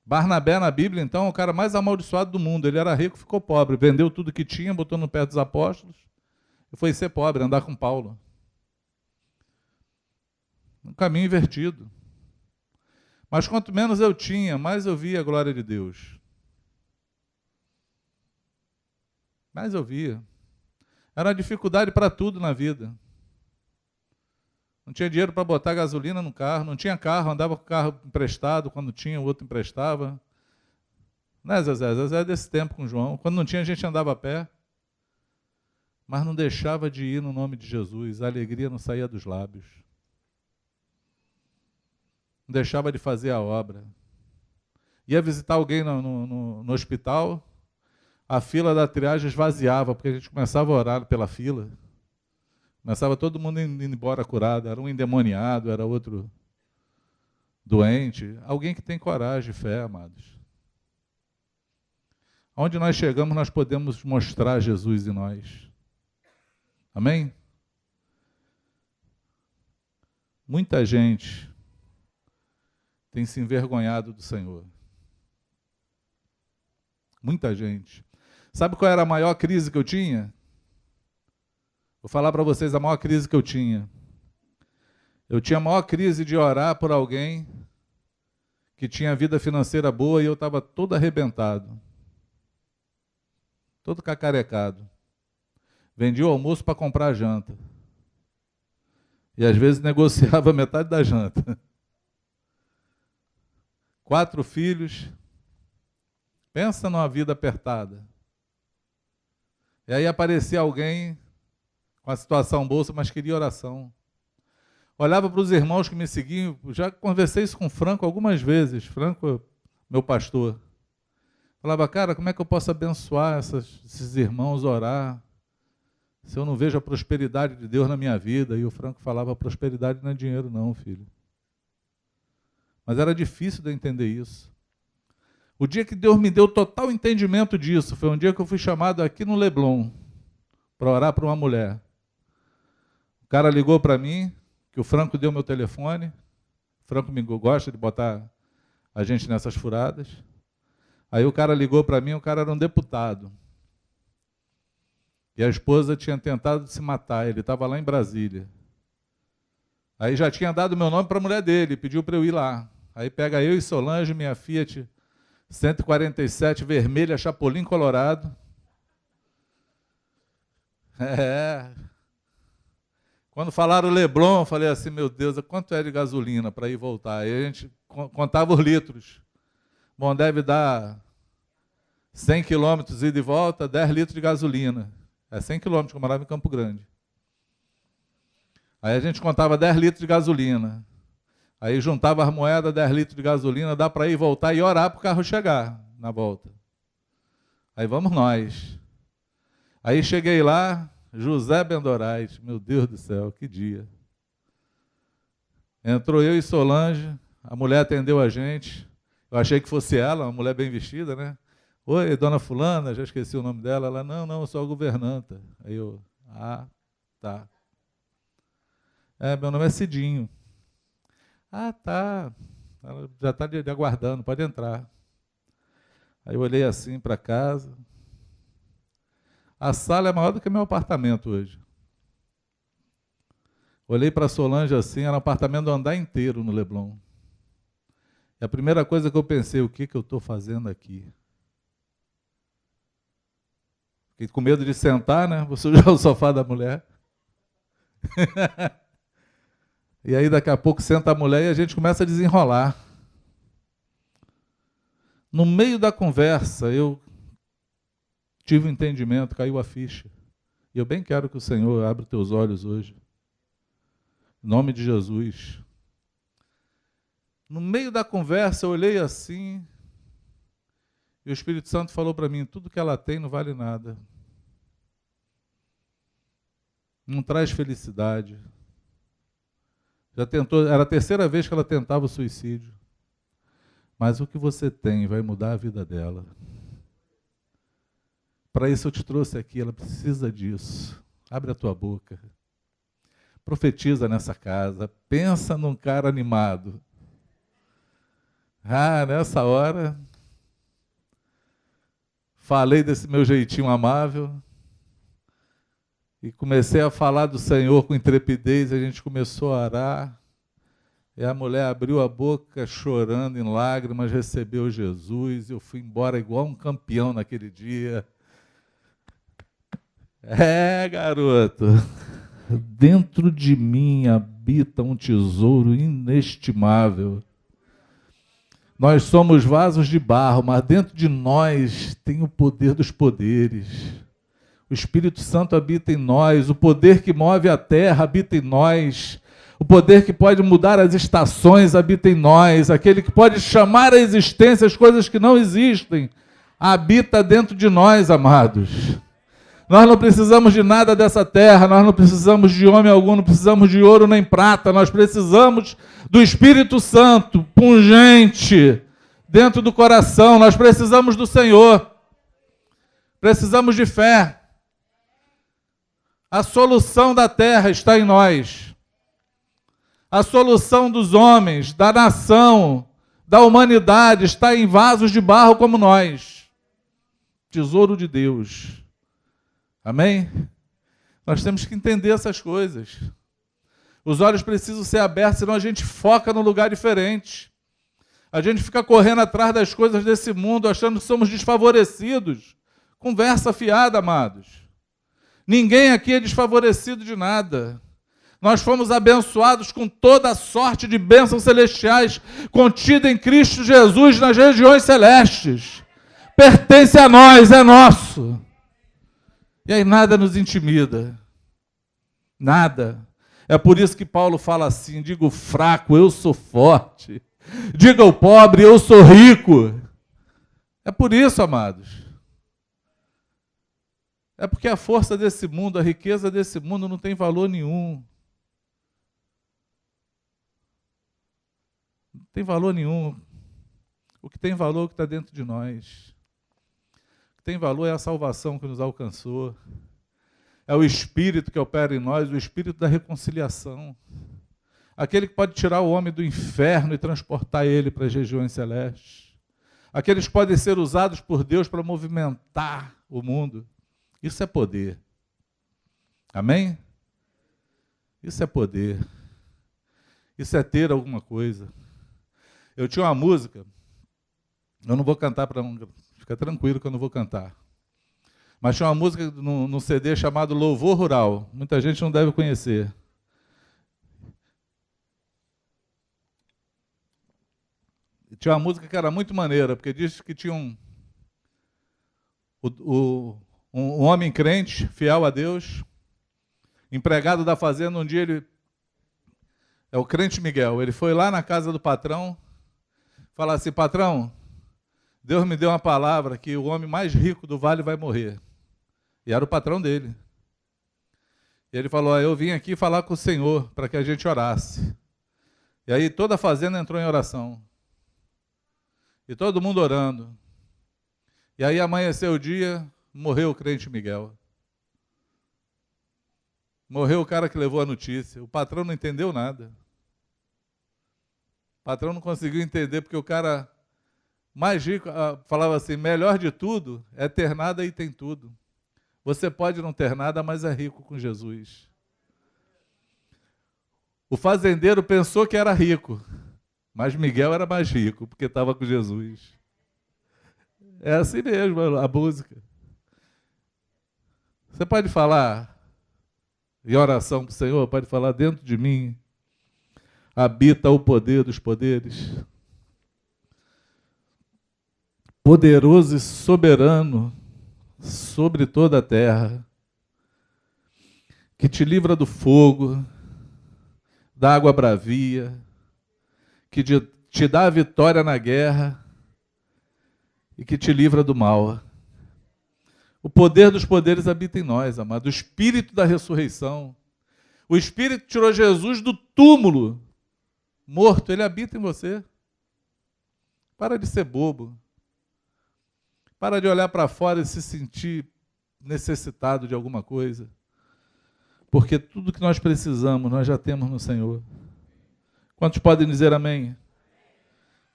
A: Barnabé na Bíblia, então, é o cara mais amaldiçoado do mundo. Ele era rico, ficou pobre, vendeu tudo que tinha, botou no pé dos apóstolos e foi ser pobre, andar com Paulo. Um caminho invertido. Mas quanto menos eu tinha, mais eu via a glória de Deus. Mais eu via. Era uma dificuldade para tudo na vida. Não tinha dinheiro para botar gasolina no carro, não tinha carro, andava com o carro emprestado, quando tinha o outro emprestava. Né, Zezé? Zezé é desse tempo com o João. Quando não tinha, a gente andava a pé. Mas não deixava de ir no nome de Jesus, a alegria não saía dos lábios. Não deixava de fazer a obra. Ia visitar alguém no hospital, a fila da triagem esvaziava, porque a gente começava a orar pela fila. Começava todo mundo indo embora curado. Era um endemoniado, era outro doente. Alguém que tem coragem e fé, amados. Onde nós chegamos, nós podemos mostrar Jesus em nós. Amém? Muita gente tem se envergonhado do Senhor. Muita gente. Sabe qual era a maior crise que eu tinha? Vou falar para vocês a maior crise que eu tinha. Eu tinha a maior crise de orar por alguém que tinha vida financeira boa e eu estava todo arrebentado. Todo cacarecado. Vendia o almoço para comprar a janta. E às vezes negociava metade da janta. 4 filhos. Pensa numa vida apertada. E aí aparecia alguém com a situação boa, mas queria oração. Olhava para os irmãos que me seguiam, já conversei isso com o Franco algumas vezes. Franco, meu pastor. Falava, cara, como é que eu posso abençoar esses irmãos, orar, se eu não vejo a prosperidade de Deus na minha vida? E o Franco falava, prosperidade não é dinheiro não, filho. Mas era difícil de eu entender isso. O dia que Deus me deu total entendimento disso, foi um dia que eu fui chamado aqui no Leblon, para orar para uma mulher. O cara ligou para mim, que o Franco deu meu telefone, Franco me gosta de botar a gente nessas furadas. Aí o cara ligou para mim, o cara era um deputado. E a esposa tinha tentado se matar, ele estava lá em Brasília. Aí já tinha dado meu nome para a mulher dele, pediu para eu ir lá. Aí pega eu e Solange, minha Fiat 147 vermelha, Chapolin Colorado. Quando falaram Leblon, eu falei assim, meu Deus, quanto é de gasolina para ir e voltar? Aí a gente contava os litros. Bom, deve dar 100 quilômetros ida e volta, 10 litros de gasolina. É 100 quilômetros, que eu morava em Campo Grande. Aí a gente contava 10 litros de gasolina. Aí juntava as moedas, 10 litros de gasolina, dá para ir e voltar e orar para o carro chegar na volta. Aí vamos nós. Aí cheguei lá, José Bendorais, meu Deus do céu, que dia. Entrou eu e Solange, a mulher atendeu a gente. Eu achei que fosse ela, uma mulher bem vestida, né? Oi, dona fulana, já esqueci o nome dela. Ela, não, eu sou a governanta. Aí eu, tá. Meu nome é Cidinho. Tá. Ela já está aguardando, pode entrar. Aí eu olhei assim para casa. A sala é maior do que meu apartamento hoje. Olhei para a Solange assim, era um apartamento do andar inteiro no Leblon. E a primeira coisa que eu pensei, o que eu estou fazendo aqui? Fiquei com medo de sentar, né? Vou sujar o sofá da mulher. E aí daqui a pouco senta a mulher e a gente começa a desenrolar. No meio da conversa, eu tive um entendimento, caiu a ficha. E eu bem quero que o Senhor abra os teus olhos hoje. Em nome de Jesus. No meio da conversa, eu olhei assim, e o Espírito Santo falou para mim, tudo que ela tem não vale nada. Não traz felicidade. Já tentou, era a terceira vez que ela tentava o suicídio. Mas o que você tem vai mudar a vida dela. Para isso eu te trouxe aqui, ela precisa disso. Abre a tua boca. Profetiza nessa casa. Pensa num cara animado. Nessa hora, falei desse meu jeitinho amável e comecei a falar do Senhor com intrepidez. A gente começou a orar e a mulher abriu a boca chorando em lágrimas, recebeu Jesus. Eu fui embora igual um campeão naquele dia. Garoto, dentro de mim habita um tesouro inestimável. Nós somos vasos de barro, mas dentro de nós tem o poder dos poderes. O Espírito Santo habita em nós, o poder que move a terra habita em nós, o poder que pode mudar as estações habita em nós, aquele que pode chamar à existência as coisas que não existem, habita dentro de nós, amados. Nós não precisamos de nada dessa terra, nós não precisamos de homem algum, não precisamos de ouro nem prata, nós precisamos do Espírito Santo, pungente, dentro do coração, nós precisamos do Senhor, precisamos de fé. A solução da terra está em nós, a solução dos homens, da nação, da humanidade está em vasos de barro como nós, tesouro de Deus. Amém? Nós temos que entender essas coisas. Os olhos precisam ser abertos, senão a gente foca num lugar diferente. A gente fica correndo atrás das coisas desse mundo, achando que somos desfavorecidos. Conversa fiada, amados. Ninguém aqui é desfavorecido de nada. Nós fomos abençoados com toda a sorte de bênçãos celestiais contida em Cristo Jesus nas regiões celestes. Pertence a nós, é nosso. E aí nada nos intimida. Nada. É por isso que Paulo fala assim, diga o fraco, eu sou forte. Diga o pobre, eu sou rico. É por isso, amados. É porque a força desse mundo, a riqueza desse mundo não tem valor nenhum. Não tem valor nenhum. O que tem valor é o que está dentro de nós. Tem valor é a salvação que nos alcançou, é o Espírito que opera em nós, o Espírito da reconciliação. aquele que pode tirar o homem do inferno e transportar ele para as regiões celestes, aqueles que podem ser usados por Deus para movimentar o mundo. Isso é poder. Amém? Isso é poder. Isso é ter alguma coisa. Eu tinha uma música, eu não vou cantar para não... Fica tranquilo que eu não vou cantar. Mas tinha uma música no CD chamado Louvor Rural. Muita gente não deve conhecer. E tinha uma música que era muito maneira, porque diz que tinha um homem crente, fiel a Deus, empregado da fazenda. Um dia ele... É o crente Miguel. Ele foi lá na casa do patrão, falar assim: patrão, Deus me deu uma palavra que o homem mais rico do vale vai morrer. E era o patrão dele. E ele falou: eu vim aqui falar com o Senhor para que a gente orasse. E aí toda a fazenda entrou em oração. E todo mundo orando. E aí amanheceu o dia, morreu o crente Miguel. Morreu o cara que levou a notícia. O patrão não entendeu nada. O patrão não conseguiu entender, porque o cara mais rico falava assim: melhor de tudo é ter nada e tem tudo. Você pode não ter nada, mas é rico com Jesus. O fazendeiro pensou que era rico, mas Miguel era mais rico, porque estava com Jesus. É assim mesmo a música. Você pode falar em oração para o Senhor, pode falar: dentro de mim habita o poder dos poderes, poderoso e soberano sobre toda a terra, que te livra do fogo, da água bravia, que te dá a vitória na guerra e que te livra do mal. O poder dos poderes habita em nós, amado. O Espírito da ressurreição. O Espírito que tirou Jesus do túmulo morto, ele habita em você. Para de ser bobo. Para de olhar para fora e se sentir necessitado de alguma coisa. Porque tudo que nós precisamos, nós já temos no Senhor. Quantos podem dizer amém?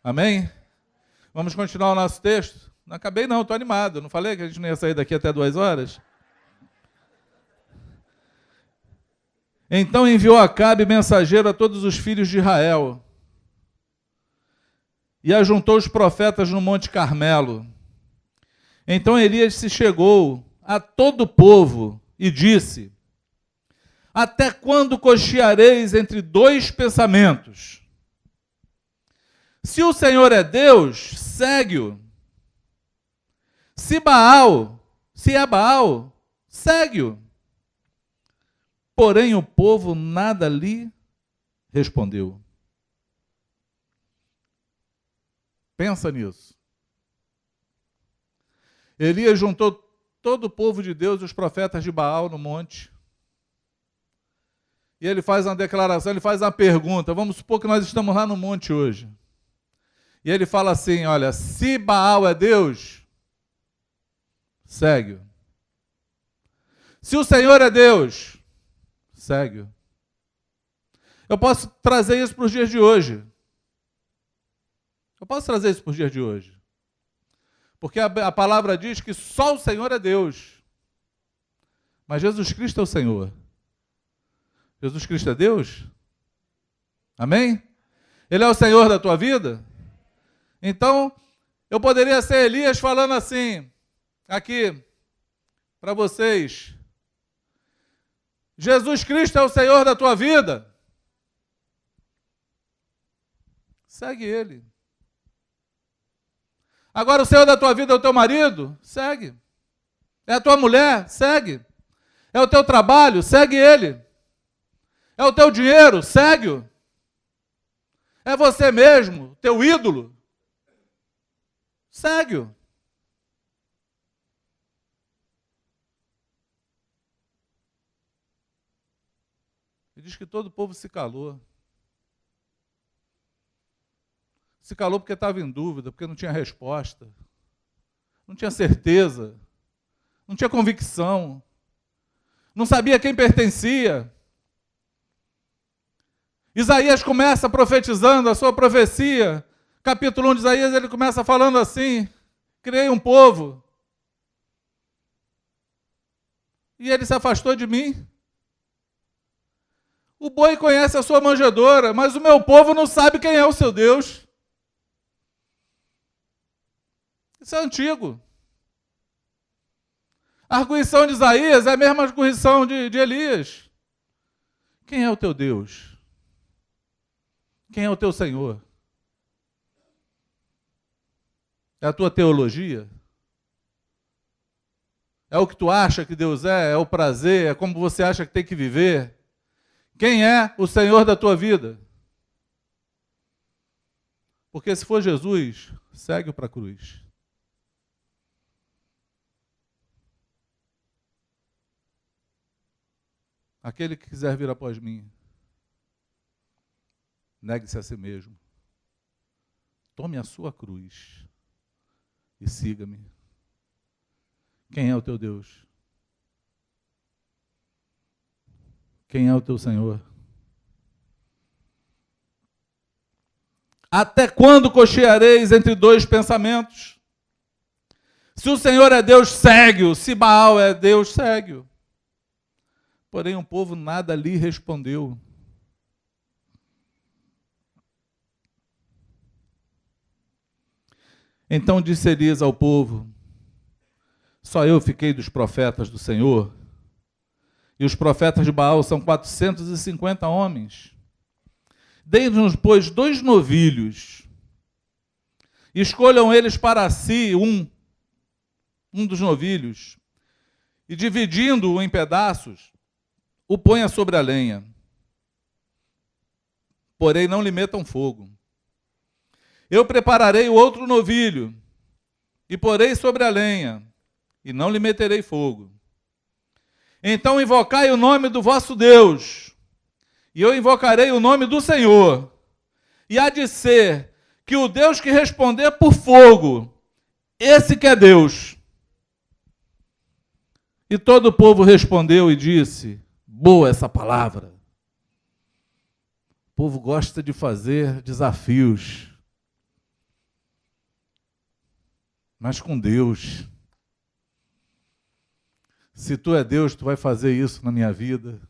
A: Amém? Vamos continuar o nosso texto? Não acabei não, estou animado. Não falei que a gente não ia sair daqui até 2 horas? Então enviou Acabe mensageiro a todos os filhos de Israel e ajuntou os profetas no Monte Carmelo. Então Elias se chegou a todo o povo e disse: até quando cocheareis entre 2 pensamentos? Se o Senhor é Deus, segue-o. Se é Baal, segue-o. Porém o povo nada lhe respondeu. Pensa nisso. Elias juntou todo o povo de Deus, os profetas de Baal, no monte. E ele faz uma declaração, ele faz uma pergunta. Vamos supor que nós estamos lá no monte hoje. E ele fala assim: olha, se Baal é Deus, segue-o. Se o Senhor é Deus, segue-o. Eu posso trazer isso para os dias de hoje. Eu posso trazer isso para os dias de hoje. Porque a palavra diz que só o Senhor é Deus. Mas Jesus Cristo é o Senhor. Jesus Cristo é Deus? Amém? Ele é o Senhor da tua vida? Então, eu poderia ser Elias falando assim, aqui, para vocês: Jesus Cristo é o Senhor da tua vida? Segue Ele. Agora o Senhor da tua vida é o teu marido? Segue. É a tua mulher? Segue. É o teu trabalho? Segue Ele. É o teu dinheiro? Segue-o. É você mesmo, teu ídolo? Segue-o. E diz que todo o povo se calou. Se calou porque estava em dúvida, porque não tinha resposta, não tinha certeza, não tinha convicção, não sabia a quem pertencia. Isaías começa profetizando a sua profecia. Capítulo 1 de Isaías, ele começa falando assim: criei um povo. E ele se afastou de mim. O boi conhece a sua manjedoura, mas o meu povo não sabe quem é o seu Deus. Isso é antigo. A arguição de Isaías é a mesma arguição de Elias. Quem é o teu Deus? Quem é o teu Senhor? É a tua teologia? É o que tu acha que Deus é? É o prazer? É como você acha que tem que viver? Quem é o Senhor da tua vida? Porque se for Jesus, segue-o para a cruz. Aquele que quiser vir após mim, negue-se a si mesmo. Tome a sua cruz e siga-me. Quem é o teu Deus? Quem é o teu Senhor? Até quando cocheareis entre dois pensamentos? Se o Senhor é Deus, segue-o. Se Baal é Deus, segue-o. Porém, o povo nada lhe respondeu. Então disse Elias ao povo: só eu fiquei dos profetas do Senhor, e os profetas de Baal são 450 homens. Dei-nos, pois, 2 novilhos, escolham eles para si um dos novilhos, e dividindo-o em pedaços, o ponha sobre a lenha. Porém, não lhe metam fogo. Eu prepararei o outro novilho, e porei sobre a lenha, e não lhe meterei fogo. Então invocai o nome do vosso Deus, e eu invocarei o nome do Senhor. E há de ser que o Deus que responder por fogo, esse que é Deus. E todo o povo respondeu e disse: boa essa palavra. O povo gosta de fazer desafios, mas com Deus. Se tu é Deus, tu vai fazer isso na minha vida.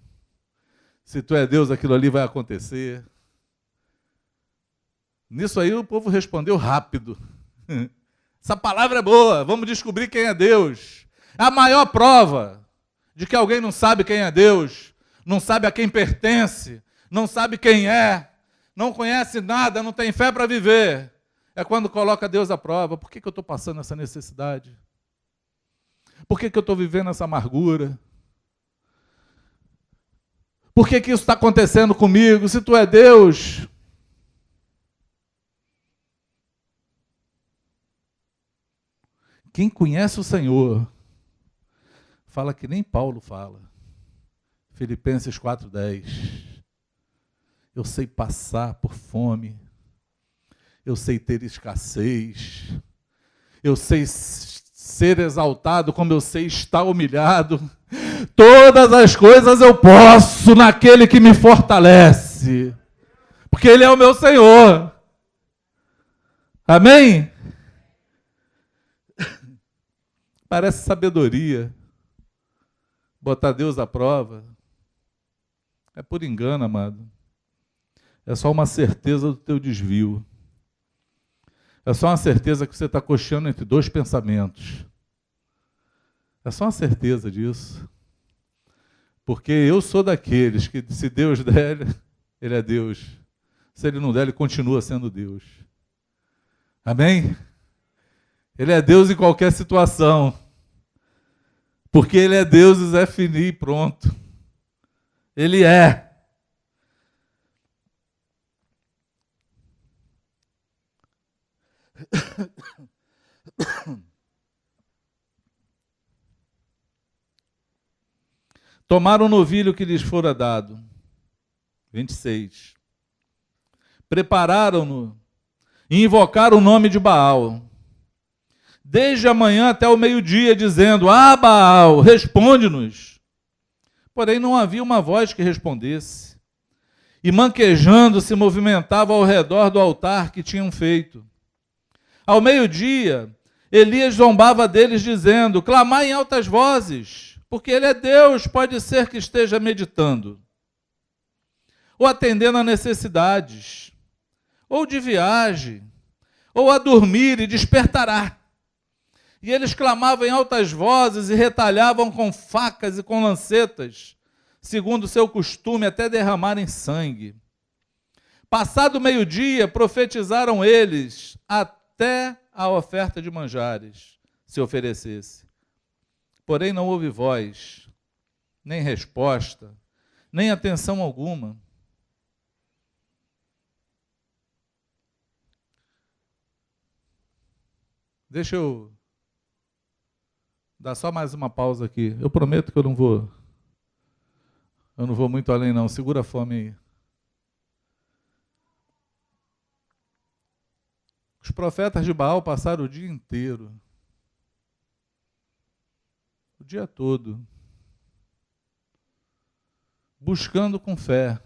A: Se tu é Deus, aquilo ali vai acontecer. Nisso aí o povo respondeu rápido. Essa palavra é boa, vamos descobrir quem é Deus. A maior prova de que alguém não sabe quem é Deus, não sabe a quem pertence, não sabe quem é, não conhece nada, não tem fé para viver, é quando coloca Deus à prova. Por que eu estou passando essa necessidade? Por que eu estou vivendo essa amargura? Por que isso está acontecendo comigo? Se tu é Deus, quem conhece o Senhor, fala que nem Paulo fala. Filipenses 4:10. Eu sei passar por fome, eu sei ter escassez, eu sei ser exaltado como eu sei estar humilhado. Todas as coisas eu posso naquele que me fortalece, porque Ele é o meu Senhor. Amém? Parece sabedoria botar Deus à prova. É por engano, amado. É só uma certeza do teu desvio. É só uma certeza que você está cocheando entre dois pensamentos. É só uma certeza disso. Porque eu sou daqueles que, se Deus der, Ele é Deus. Se Ele não der, Ele continua sendo Deus. Amém? Ele é Deus em qualquer situação. Porque Ele é Deus e Zé Fini, pronto. Ele é. Tomaram o novilho que lhes fora dado. 26. Prepararam-no e invocaram o nome de Baal. Desde a manhã até o meio-dia, dizendo: ah, Baal, responde-nos. Porém, não havia uma voz que respondesse. e manquejando se movimentavam ao redor do altar que tinham feito. Ao meio-dia, Elias zombava deles, dizendo: clamai em altas vozes, porque ele é Deus, pode ser que esteja meditando, ou atendendo a necessidades, ou de viagem, ou a dormir e despertará. E eles clamavam em altas vozes e retalhavam com facas e com lancetas, segundo o seu costume, até derramarem sangue. Passado o meio-dia, profetizaram eles, até a oferta de manjares se oferecesse. Porém não houve voz, nem resposta, nem atenção alguma. Deixa eu dar só mais uma pausa aqui. Eu prometo que eu não vou muito além não. Segura a fome aí. Os profetas de Baal passaram o dia inteiro, o dia todo, buscando com fé,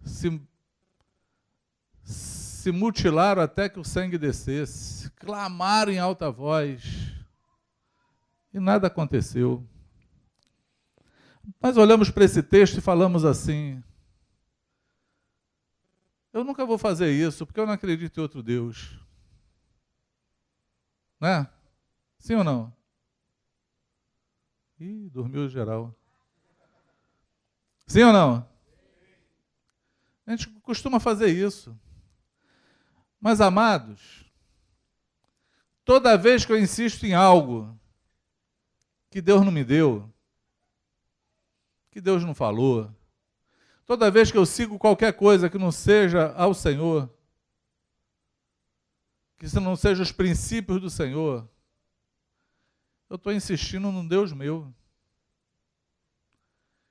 A: se mutilaram até que o sangue descesse, clamaram em alta voz, e nada aconteceu. Nós olhamos para esse texto e falamos assim: eu nunca vou fazer isso, porque eu não acredito em outro Deus. Né? Sim ou não? Ih, dormiu geral. Sim ou não? A gente costuma fazer isso. Mas, amados, toda vez que eu insisto em algo que Deus não me deu, que Deus não falou, toda vez que eu sigo qualquer coisa que não seja ao Senhor, que não seja os princípios do Senhor, eu estou insistindo num Deus meu.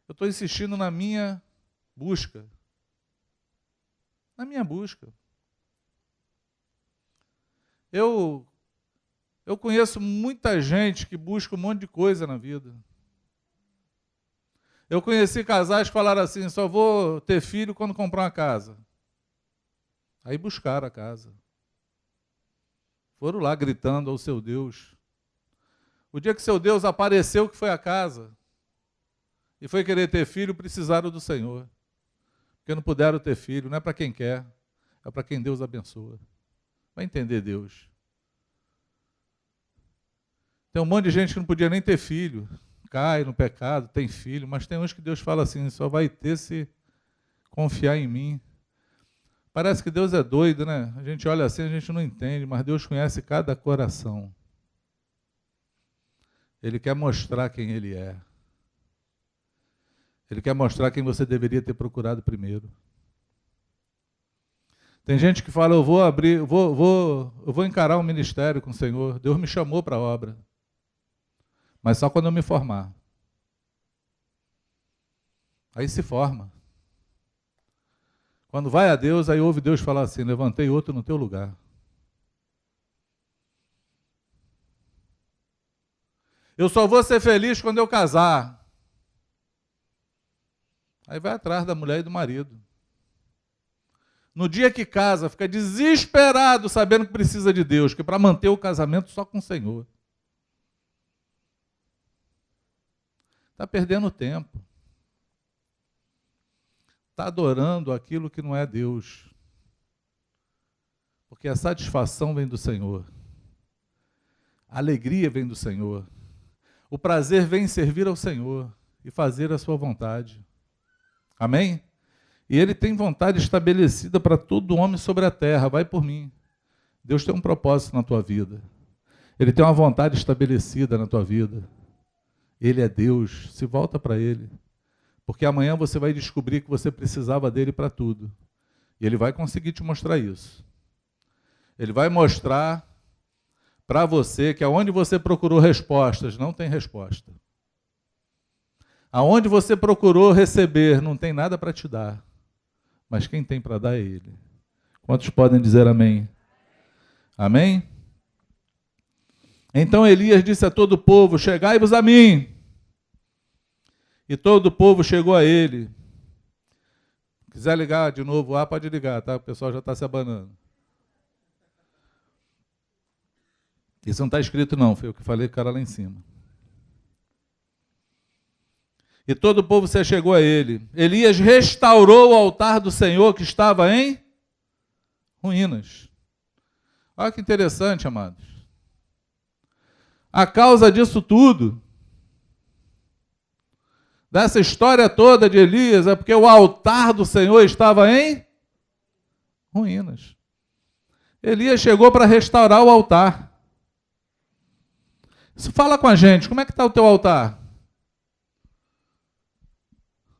A: Eu estou insistindo na minha busca. Na minha busca. Eu conheço muita gente que busca um monte de coisa na vida. Eu conheci casais que falaram assim: só vou ter filho quando comprar uma casa. Aí buscaram a casa. Foram lá gritando ao seu Deus. O dia que seu Deus apareceu, que foi a casa, e foi querer ter filho, precisaram do Senhor. Porque não puderam ter filho, não é para quem quer, é para quem Deus abençoa. Vai entender Deus. Tem um monte de gente que não podia nem ter filho, cai no pecado, tem filho, mas tem uns que Deus fala assim: só vai ter se confiar em mim. Parece que Deus é doido, né? A gente olha assim, a gente não entende, mas Deus conhece cada coração. Ele quer mostrar quem Ele é. Ele quer mostrar quem você deveria ter procurado primeiro. Tem gente que fala: eu vou encarar um ministério com o Senhor. Deus me chamou para a obra. Mas só quando eu me formar. Aí se forma. Quando vai a Deus, aí ouve Deus falar assim: levantei outro no teu lugar. Eu só vou ser feliz quando eu casar. Aí vai atrás da mulher e do marido. No dia que casa, fica desesperado sabendo que precisa de Deus, que para manter o casamento só com o Senhor. Está perdendo tempo. Está adorando aquilo que não é Deus. Porque a satisfação vem do Senhor. A alegria vem do Senhor. O prazer vem em servir ao Senhor e fazer a sua vontade. Amém? E Ele tem vontade estabelecida para todo homem sobre a terra. Vai por mim. Deus tem um propósito na tua vida. Ele tem uma vontade estabelecida na tua vida. Ele é Deus. Se volta para Ele. Porque amanhã você vai descobrir que você precisava dele para tudo. E Ele vai conseguir te mostrar isso. Ele vai mostrar para você que aonde você procurou respostas, não tem resposta. Aonde você procurou receber, não tem nada para te dar. Mas quem tem para dar é Ele. Quantos podem dizer amém? Amém? Então Elias disse a todo o povo: chegai-vos a mim. E todo o povo chegou a ele. Quiser ligar de novo, pode ligar, tá? O pessoal já está se abanando. Isso não está escrito não, foi o que falei com o cara lá em cima. E todo o povo se chegou a ele. Elias restaurou o altar do Senhor que estava em ruínas. Olha que interessante, amados. A causa disso tudo, dessa história toda de Elias, é porque o altar do Senhor estava em ruínas. Elias chegou para restaurar o altar. Isso fala com a gente, como é que está o teu altar?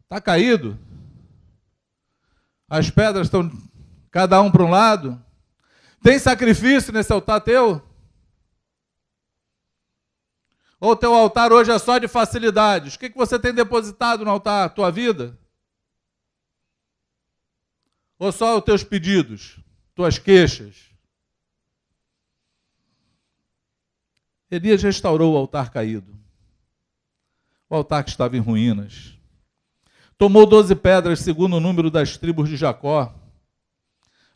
A: Está caído? As pedras estão cada um para um lado? Tem sacrifício nesse altar teu? Ou o teu altar hoje é só de facilidades? O que você tem depositado no altar? Tua vida? Ou só os teus pedidos? Tuas queixas? Elias restaurou o altar caído. O altar que estava em ruínas. Tomou 12 pedras, segundo o número das tribos de Jacó,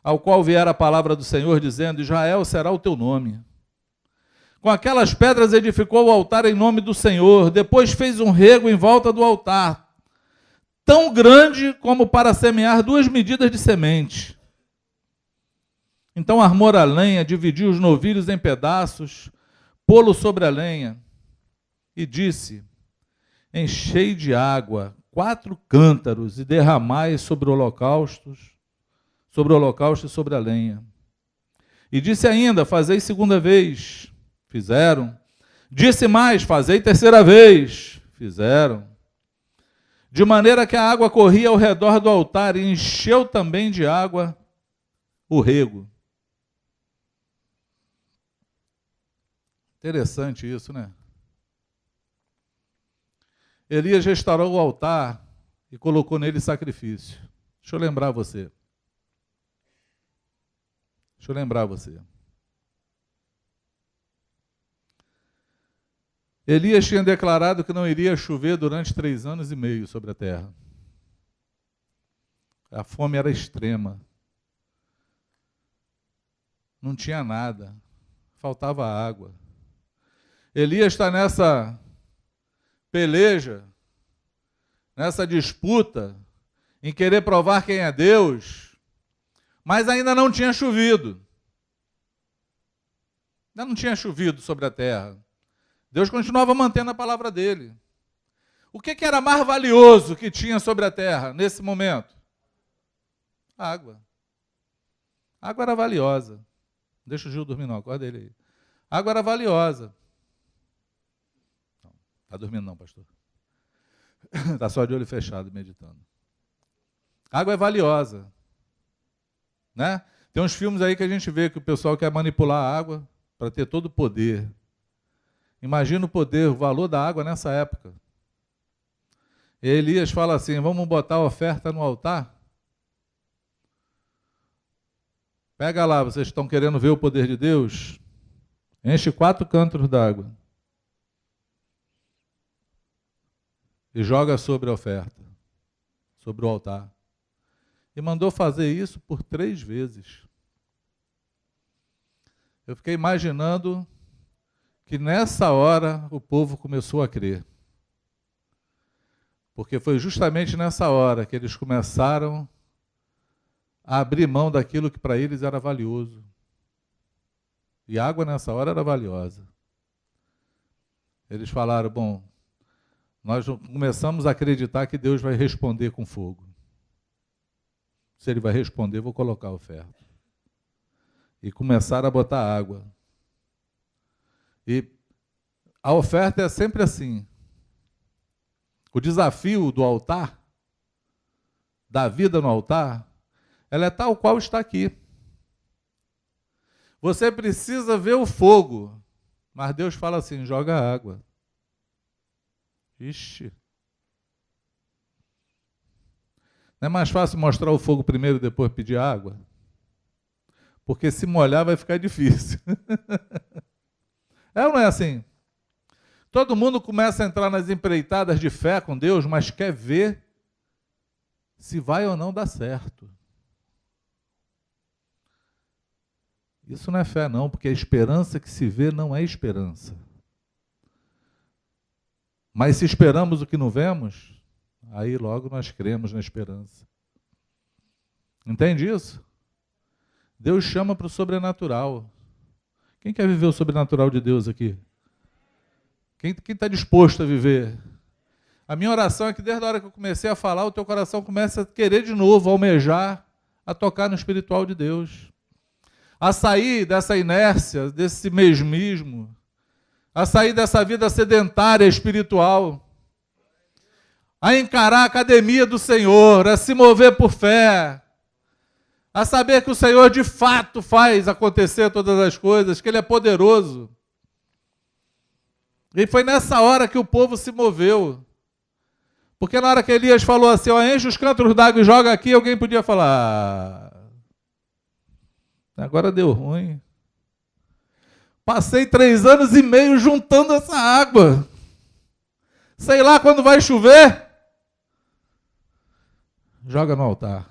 A: ao qual viera a palavra do Senhor, dizendo: Israel será o teu nome. Com aquelas pedras edificou o altar em nome do Senhor. Depois fez um rego em volta do altar, tão grande como para semear 2 medidas de semente. Então armou a lenha, dividiu os novilhos em pedaços, pô-lo sobre a lenha, e disse: Enchei de água 4 cântaros e derramai sobre o holocausto e sobre a lenha. E disse ainda: Fazei segunda vez. Fizeram. Disse mais: Fazei terceira vez. Fizeram. De maneira que a água corria ao redor do altar e encheu também de água o rego. Interessante isso, né? Elias restaurou o altar e colocou nele sacrifício. Deixa eu lembrar você. Elias tinha declarado que não iria chover durante 3 anos e meio sobre a terra. A fome era extrema. Não tinha nada. Faltava água. Elias está nessa peleja, nessa disputa, em querer provar quem é Deus, mas ainda não tinha chovido. Ainda não tinha chovido sobre a terra. Deus continuava mantendo a palavra dele. O que era mais valioso que tinha sobre a terra nesse momento? Água. Água era valiosa. Deixa o Gil dormir não, acorda ele aí. Água era valiosa. Não está dormindo não, pastor. Está só de olho fechado, meditando. Água é valiosa. Né? Tem uns filmes aí que a gente vê que o pessoal quer manipular a água para ter todo o poder. Imagina o poder, o valor da água nessa época. E Elias fala assim: vamos botar a oferta no altar? Pega lá, vocês estão querendo ver o poder de Deus? Enche 4 cântaros d'água. E joga sobre a oferta, sobre o altar. E mandou fazer isso por 3 vezes. Eu fiquei imaginando que nessa hora o povo começou a crer. Porque foi justamente nessa hora que eles começaram a abrir mão daquilo que para eles era valioso. E a água nessa hora era valiosa. Eles falaram: bom, nós começamos a acreditar que Deus vai responder com fogo. Se Ele vai responder, vou colocar a oferta. E começaram a botar água. E a oferta é sempre assim. O desafio do altar, da vida no altar, ela é tal qual está aqui. Você precisa ver o fogo, mas Deus fala assim: joga água. Ixi. Não é mais fácil mostrar o fogo primeiro e depois pedir água? Porque se molhar vai ficar difícil. É ou não é assim? Todo mundo começa a entrar nas empreitadas de fé com Deus, mas quer ver se vai ou não dar certo. Isso não é fé não, porque a esperança que se vê não é esperança. Mas se esperamos o que não vemos, aí logo nós cremos na esperança. Entende isso? Deus chama para o sobrenatural. Quem quer viver o sobrenatural de Deus aqui? Quem está disposto a viver? A minha oração é que desde a hora que eu comecei a falar, o teu coração comece a querer de novo, almejar, a tocar no espiritual de Deus. A sair dessa inércia, desse mesmismo, a sair dessa vida sedentária espiritual, a encarar a academia do Senhor, a se mover por fé, a saber que o Senhor de fato faz acontecer todas as coisas, que Ele é poderoso. E foi nessa hora que o povo se moveu. Porque na hora que Elias falou assim, ó, enche os cântaros d'água e joga aqui, alguém podia falar, agora deu ruim. Passei 3 anos e meio juntando essa água. Sei lá quando vai chover. Joga no altar.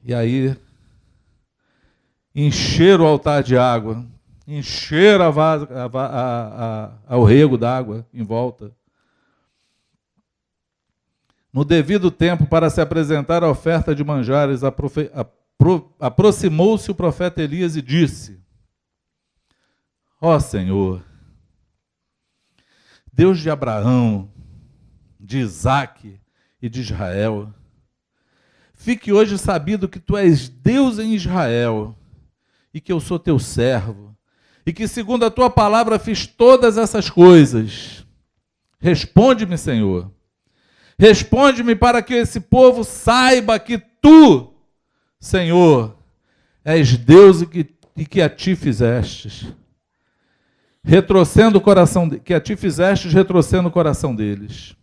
A: E aí, encher o altar de água, encher o rego d'água em volta. No devido tempo, para se apresentar a oferta de manjares, aproximou-se o profeta Elias e disse, ó Senhor, Deus de Abraão, de Isaque e de Israel, fique hoje sabido que tu és Deus em Israel e que eu sou teu servo e que segundo a tua palavra fiz todas essas coisas. Responde-me, Senhor. Responde-me para que esse povo saiba que tu, Senhor, és Deus e que a ti fizestes. Retrocendo o coração, que a ti fizestes, retrocendo o coração deles.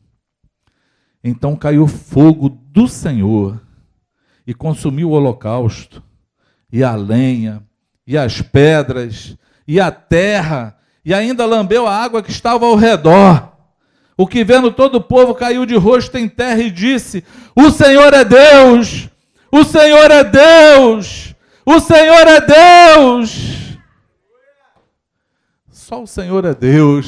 A: Então caiu fogo do Senhor e consumiu o holocausto, e a lenha, e as pedras, e a terra, e ainda lambeu a água que estava ao redor. O que vendo todo o povo caiu de rosto em terra e disse, o Senhor é Deus, o Senhor é Deus, o Senhor é Deus. Só o Senhor é Deus.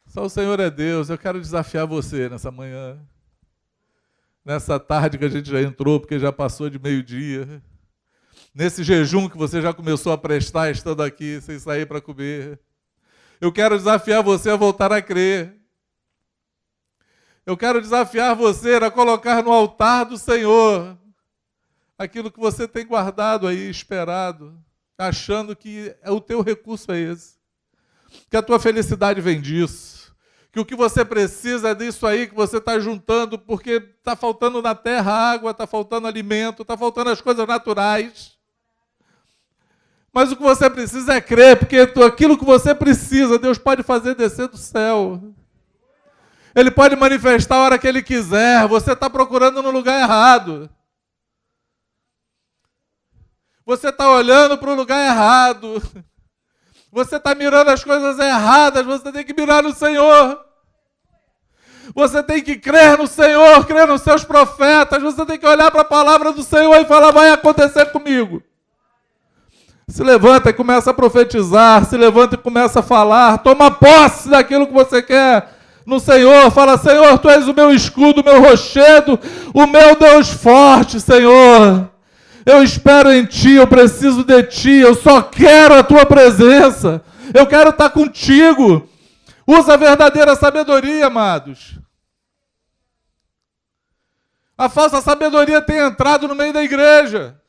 A: Só o Senhor é Deus. Eu quero desafiar você nessa manhã. Nessa tarde que a gente já entrou, porque já passou de meio-dia. Nesse jejum que você já começou a prestar estando aqui, sem sair para comer. Eu quero desafiar você a voltar a crer. Eu quero desafiar você a colocar no altar do Senhor aquilo que você tem guardado aí, esperado, achando que o teu recurso é esse. Que a tua felicidade vem disso. Que o que você precisa é disso aí que você está juntando, porque está faltando na terra água, está faltando alimento, está faltando as coisas naturais. Mas o que você precisa é crer, porque aquilo que você precisa, Deus pode fazer descer do céu. Ele pode manifestar a hora que Ele quiser. Você está procurando no lugar errado. Você está olhando para o lugar errado. Você está mirando as coisas erradas, você tem que mirar no Senhor. Você tem que crer no Senhor, crer nos seus profetas. Você tem que olhar para a palavra do Senhor e falar, vai acontecer comigo. Se levanta e começa a profetizar, se levanta e começa a falar, toma posse daquilo que você quer no Senhor. Fala, Senhor, Tu és o meu escudo, o meu rochedo, o meu Deus forte, Senhor. Eu espero em Ti, eu preciso de Ti, eu só quero a Tua presença. Eu quero estar contigo. Usa a verdadeira sabedoria, amados. A falsa sabedoria tem entrado no meio da igreja.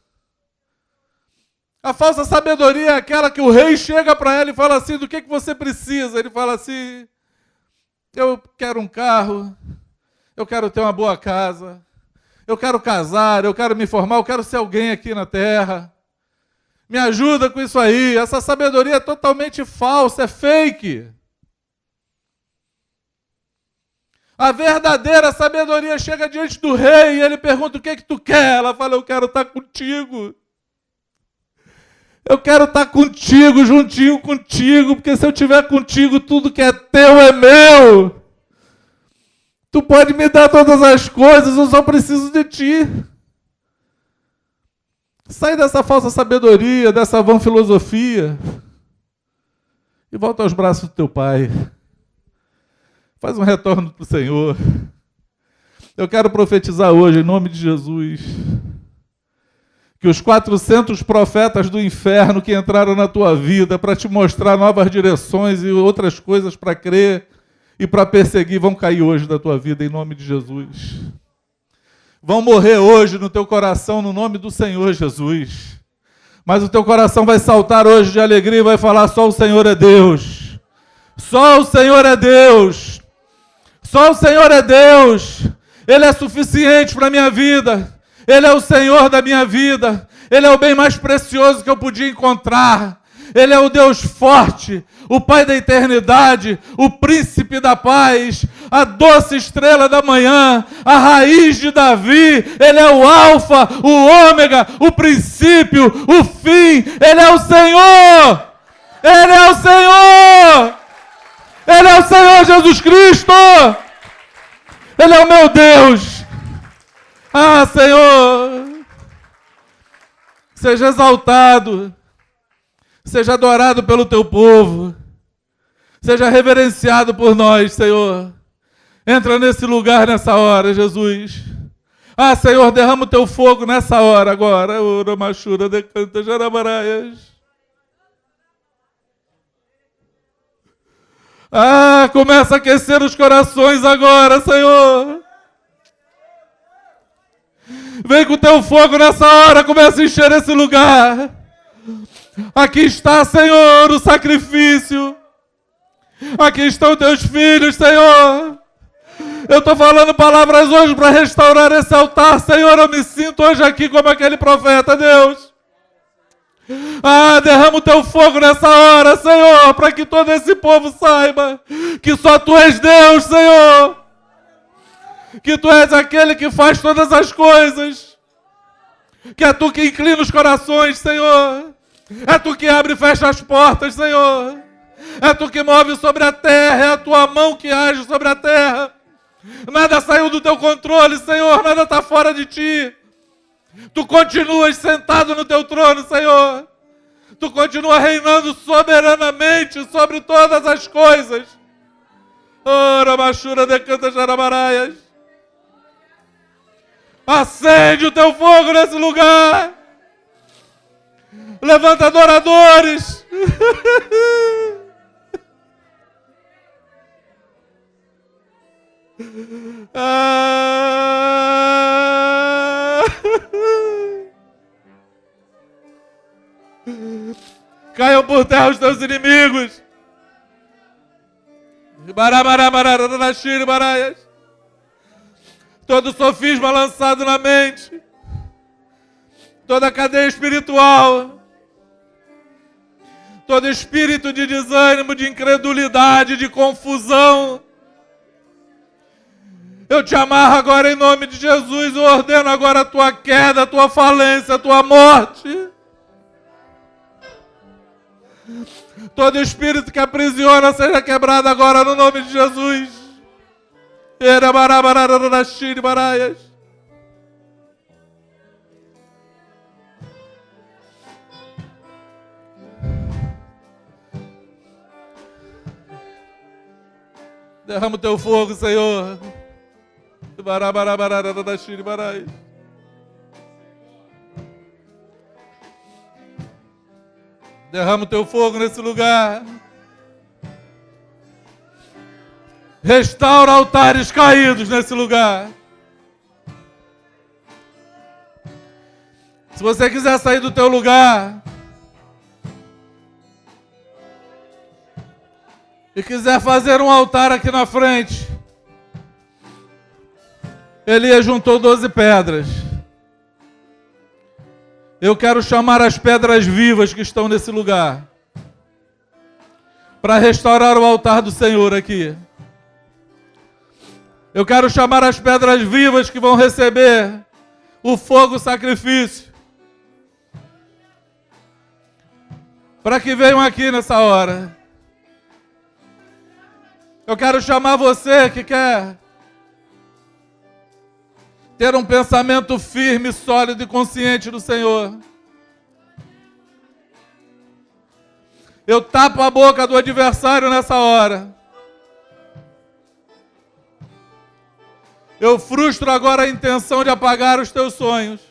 A: A falsa sabedoria é aquela que o rei chega para ela e fala assim, do que você precisa? Ele fala assim, eu quero um carro, eu quero ter uma boa casa, eu quero casar, eu quero me formar, eu quero ser alguém aqui na terra. Me ajuda com isso aí. Essa sabedoria é totalmente falsa, é fake. A verdadeira sabedoria chega diante do rei e ele pergunta: o que é que tu quer? Ela fala: eu quero estar contigo. Eu quero estar contigo, juntinho contigo, porque se eu estiver contigo, tudo que é teu é meu. Tu pode me dar todas as coisas, eu só preciso de ti. Sai dessa falsa sabedoria, dessa vã filosofia e volta aos braços do teu pai. Faz um retorno para o Senhor. Eu quero profetizar hoje, em nome de Jesus, que os 400 profetas do inferno que entraram na tua vida para te mostrar novas direções e outras coisas para crer e para perseguir vão cair hoje da tua vida, em nome de Jesus. Vão morrer hoje no teu coração, no nome do Senhor Jesus. Mas o teu coração vai saltar hoje de alegria e vai falar: só o Senhor é Deus. Só o Senhor é Deus. Só o Senhor é Deus. Ele é suficiente para a minha vida. Ele é o Senhor da minha vida. Ele é o bem mais precioso que eu podia encontrar. Ele é o Deus forte, o Pai da eternidade, o príncipe da paz, a doce estrela da manhã, a raiz de Davi. Ele é o alfa, o ômega, o princípio, o fim. Ele é o Senhor. Ele é o Senhor. Ele é o Senhor Jesus Cristo. Ele é o meu Deus. Ah, Senhor, seja exaltado, seja adorado pelo teu povo, seja reverenciado por nós, Senhor. Entra nesse lugar nessa hora, Jesus. Ah, Senhor, derrama o teu fogo nessa hora agora. Ora, machura, decanta, jarabaraias. Ah, começa a aquecer os corações agora, Senhor. Vem com o teu fogo nessa hora, começa a encher esse lugar. Aqui está, Senhor, o sacrifício. Aqui estão teus filhos, Senhor. Eu estou falando palavras hoje para restaurar esse altar, Senhor. Eu me sinto hoje aqui como aquele profeta, Deus. Ah, derrama o teu fogo nessa hora, Senhor, para que todo esse povo saiba que só tu és Deus, Senhor. Que tu és aquele que faz todas as coisas. Que é tu que inclina os corações, Senhor. É tu que abre e fecha as portas, Senhor. É tu que move sobre a terra. É a tua mão que age sobre a terra. Nada saiu do teu controle, Senhor. Nada está fora de ti. Tu continuas sentado no teu trono, Senhor. Tu continua reinando soberanamente sobre todas as coisas. Ora, machura, decanta, jarabaraias. Acende o teu fogo nesse lugar. Levanta adoradores. Caiam por terra os teus inimigos. Todo sofisma lançado na mente, toda cadeia espiritual, todo espírito de desânimo, de incredulidade, de confusão, eu te amarro agora em nome de Jesus. Eu ordeno agora a tua queda, a tua falência, a tua morte. Todo espírito que aprisiona seja quebrado agora no nome de Jesus. Derrama o teu fogo, Senhor. Derrama o teu fogo nesse lugar. Restaura altares caídos nesse lugar. Se você quiser sair do teu lugar e quiser fazer um altar aqui na frente, Elias juntou 12 pedras. Eu quero chamar as pedras vivas que estão nesse lugar para restaurar o altar do Senhor aqui. Eu quero chamar as pedras vivas que vão receber o fogo sacrifício, para que venham aqui nessa hora. Eu quero chamar você que quer ter um pensamento firme, sólido e consciente do Senhor. Eu tapo a boca do adversário nessa hora. Eu frustro agora a intenção de apagar os teus sonhos,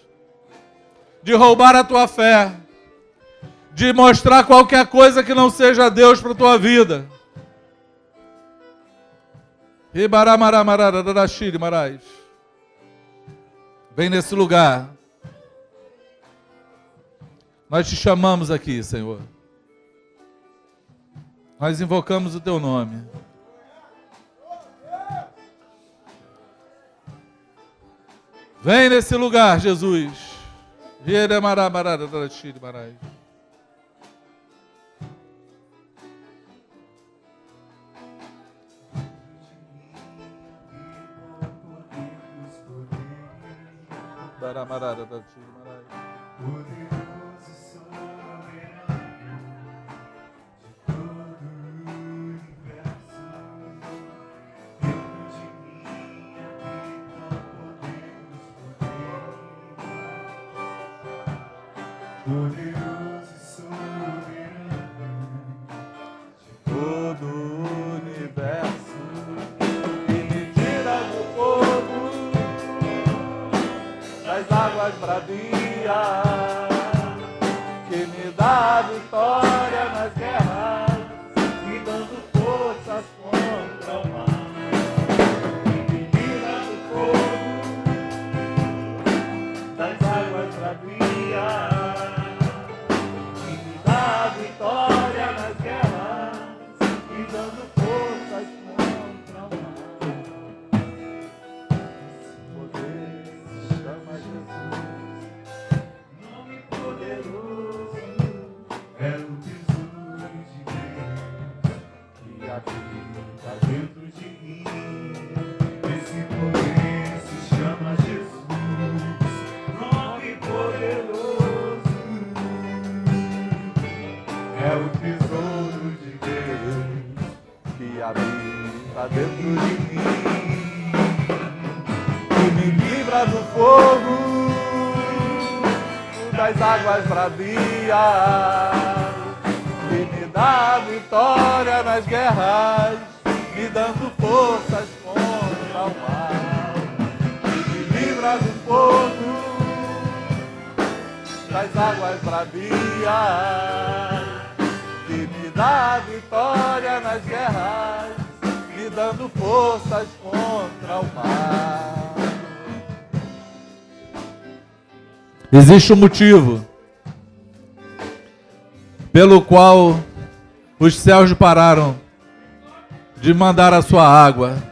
A: de roubar a tua fé, de mostrar qualquer coisa que não seja Deus para a tua vida. Vem nesse lugar. Nós te chamamos aqui, Senhor. Nós invocamos o teu nome. Vem nesse lugar, Jesus.
B: Poderoso e soberano de todo o universo, que me tira do fogo, das águas bravias, que me dá vitória nas guerras, me dando forças contra o mal. Que me tira do fogo, das águas bravias, vitória nas guerras e dando forças contra o mal. Esse poder se chama Jesus, nome poderoso, é o tesouro de Deus que habita dentro de mim. Esse poder se chama Jesus, nome poderoso, é o tesouro de Deus que habita dentro de mim, que me livra do fogo, das águas bravias, que me dá vitória nas guerras, me dando forças contra o mal, que me livra do fogo, das águas bravias, que me dá vitória nas guerras, me dando forças contra o mal.
A: Existe um motivo pelo qual os céus pararam de mandar a sua água.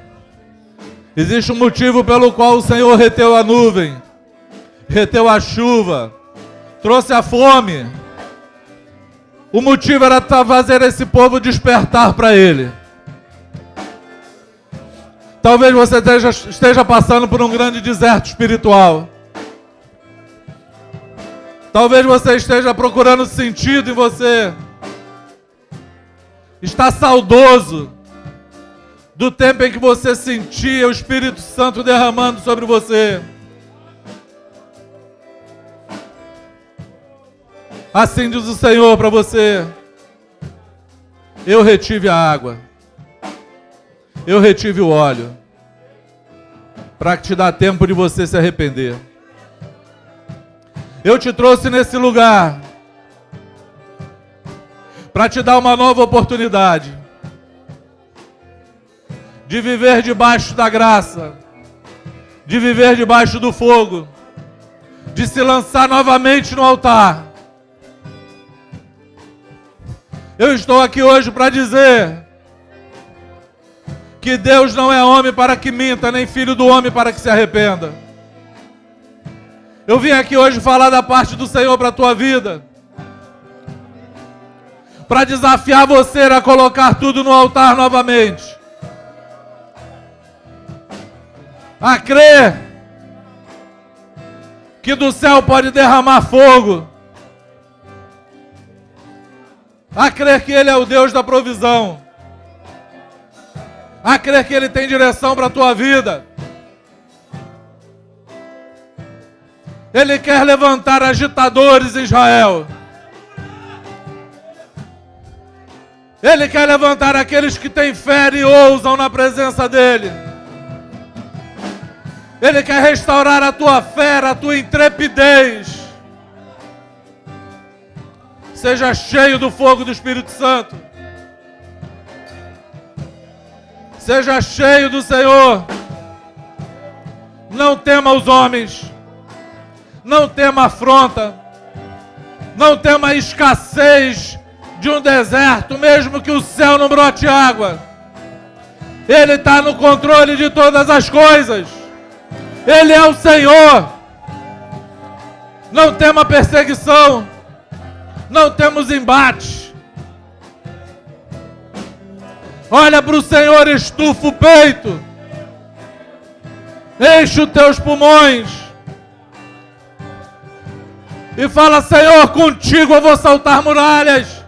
A: Existe um motivo pelo qual o Senhor reteu a nuvem, reteu a chuva, trouxe a fome. O motivo era fazer esse povo despertar para Ele. Talvez você esteja passando por um grande deserto espiritual. Talvez você esteja procurando sentido em você. Está saudoso do tempo em que você sentia o Espírito Santo derramando sobre você. Assim diz o Senhor para você: eu retive a água, eu retive o óleo, para que te dá tempo de você se arrepender. Eu te trouxe nesse lugar para te dar uma nova oportunidade de viver debaixo da graça, de viver debaixo do fogo, de se lançar novamente no altar. Eu estou aqui hoje para dizer que Deus não é homem para que minta, nem filho do homem para que se arrependa. Eu vim aqui hoje falar da parte do Senhor para a tua vida, para desafiar você a colocar tudo no altar novamente. a crer que do céu pode derramar fogo, a crer que Ele é o Deus da provisão, a crer que Ele tem direção para a tua vida. Ele quer levantar agitadores em Israel. Ele quer levantar aqueles que têm fé e ousam na presença dEle. Ele quer restaurar a tua fé, a tua intrepidez. Seja cheio do fogo do Espírito Santo. Seja cheio do Senhor. Não tema os homens. Não tema afronta. Não tema a escassez de um deserto, mesmo que o céu não brote água. Ele está no controle de todas as coisas. Ele é o Senhor. Não tema perseguição. Não temos embate. Olha para o Senhor, estufa o peito. Enche os teus pulmões. E fala: Senhor, contigo eu vou saltar muralhas.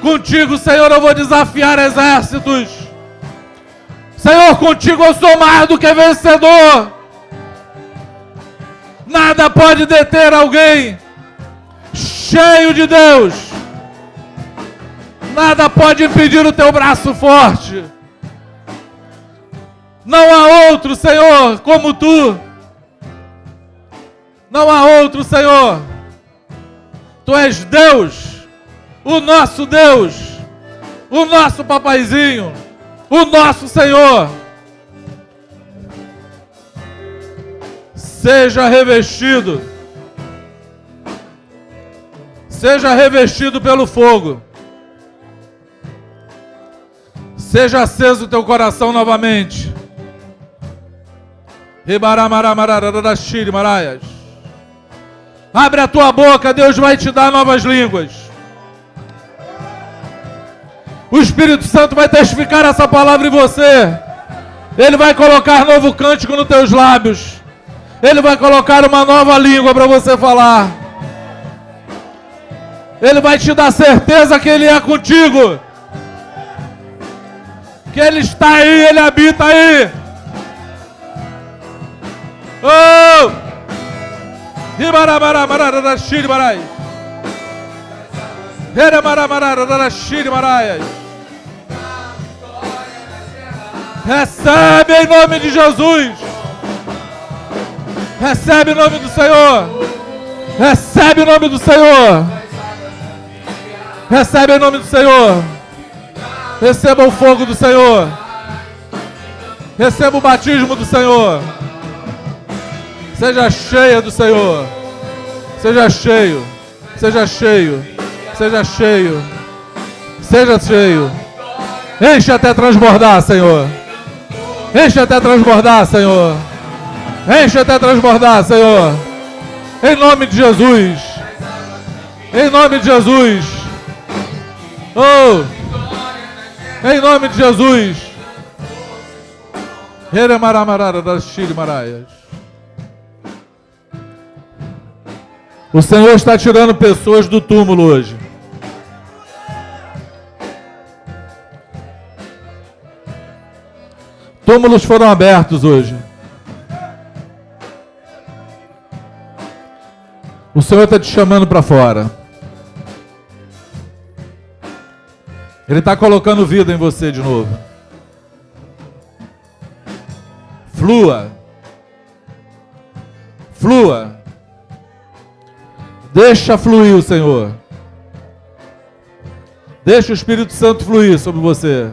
A: Contigo, Senhor, eu vou desafiar exércitos. Senhor, contigo eu sou mais do que vencedor. Nada pode deter alguém cheio de Deus. Nada pode impedir o teu braço forte. Não há outro, Senhor, como tu. Não há outro, Senhor. Tu és Deus, o nosso Deus, o nosso papaizinho, o nosso Senhor. Seja revestido. Seja revestido pelo fogo. Seja aceso o teu coração novamente. Abre a tua boca, Deus vai te dar novas línguas. O Espírito Santo vai testificar essa palavra em você. Ele vai colocar novo cântico nos teus lábios. Ele vai colocar uma nova língua para você falar. Ele vai te dar certeza que Ele é contigo. Que Ele está aí, Ele habita aí. Oh! Recebe em nome de Jesus. Recebe em nome do Senhor. Recebe em nome do Senhor. Recebe em nome do Senhor. Receba o fogo do Senhor. Receba o batismo do Senhor. Seja cheia do Senhor. Seja cheio. Seja cheio. Seja cheio. Seja cheio. Enche até transbordar, Senhor. Enche até transbordar, Senhor. Enche até transbordar, Senhor. Em nome de Jesus. Em nome de Jesus. Oh! Em nome de Jesus. O Senhor está tirando pessoas do túmulo hoje. Túmulos foram abertos hoje. O Senhor está te chamando para fora. Ele está colocando vida em você de novo. Flua. Flua. Deixa fluir o Senhor. Deixa o Espírito Santo fluir sobre você.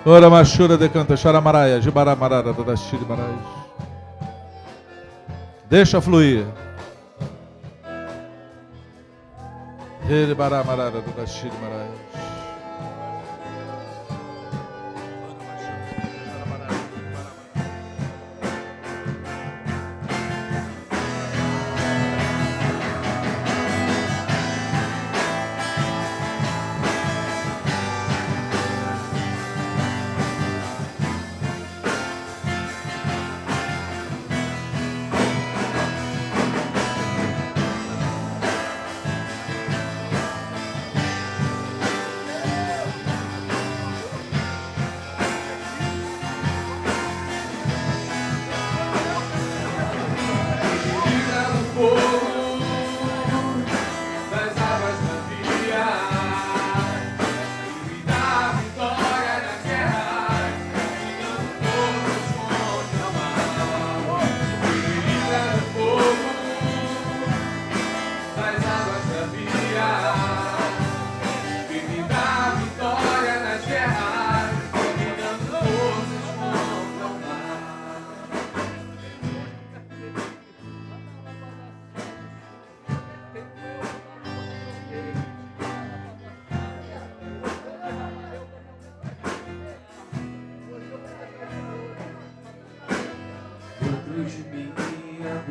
A: Ora machura decanta, charamaraya, jibaramarara da shiri marais. Deixa fluir. Ele baramarara da shiri marais.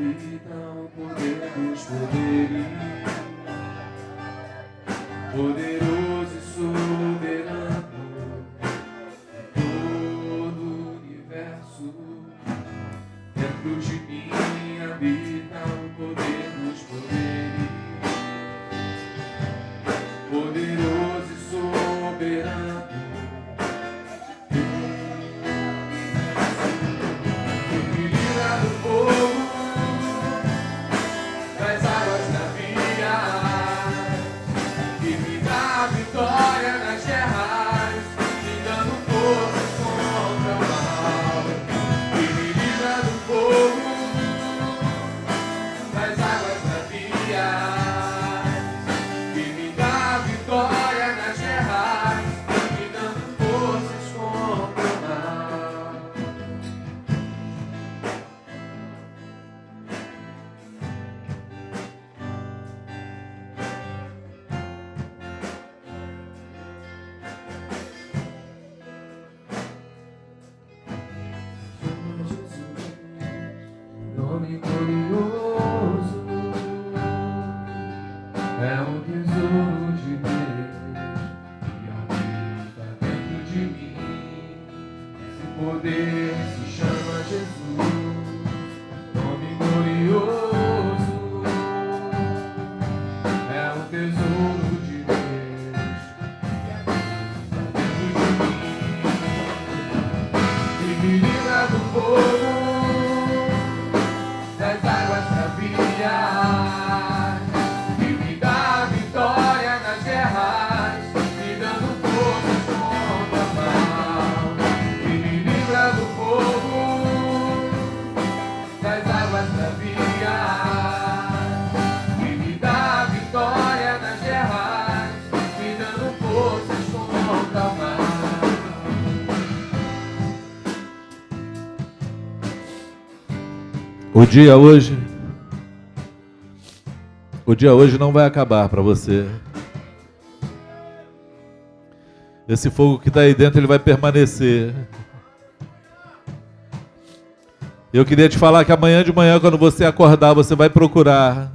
C: habita o poder dos poderes, poderoso e soberano, todo o universo. Dentro de mim habita o poder dos poderes, poderoso e soberano. Nome glorioso, é um tesouro de Deus que habita dentro de mim. Esse poder se chama Jesus. Nome glorioso, é um tesouro de Deus que habita dentro de mim e me livra do fogo, das águas bravias, e me dá vitória nas guerras, me dando forças contra o mal, e me livra do fogo, das águas bravias, e me dá vitória nas guerras, me dando forças contra o mal.
A: O dia hoje não vai acabar para você. Esse fogo que está aí dentro, ele vai permanecer. Eu queria te falar que amanhã de manhã, quando você acordar, você vai procurar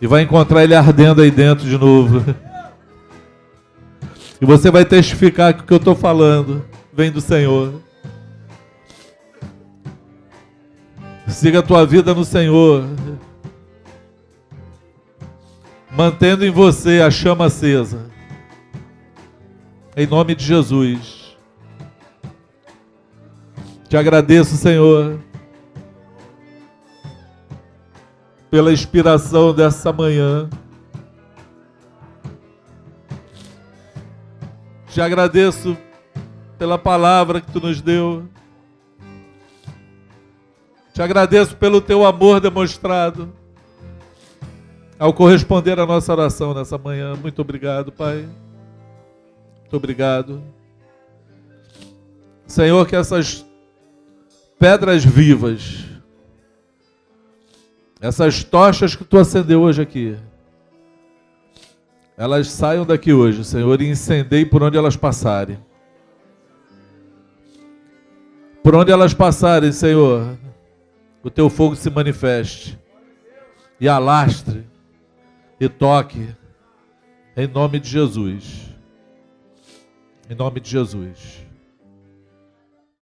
A: e vai encontrar ele ardendo aí dentro de novo. E você vai testificar que o que eu estou falando vem do Senhor. Siga a tua vida no Senhor, mantendo em você a chama acesa, em nome de Jesus. Te agradeço, Senhor, pela inspiração dessa manhã. Te agradeço pela palavra que Tu nos deu. Te agradeço pelo Teu amor demonstrado ao corresponder à nossa oração nessa manhã. Muito obrigado, Pai. Muito obrigado. Senhor, que essas pedras vivas, essas tochas que Tu acendeu hoje aqui, elas saiam daqui hoje, Senhor, e incendeiem por onde elas passarem. Por onde elas passarem, Senhor, o Teu fogo se manifeste e alastre e toque em nome de Jesus. Em nome de Jesus.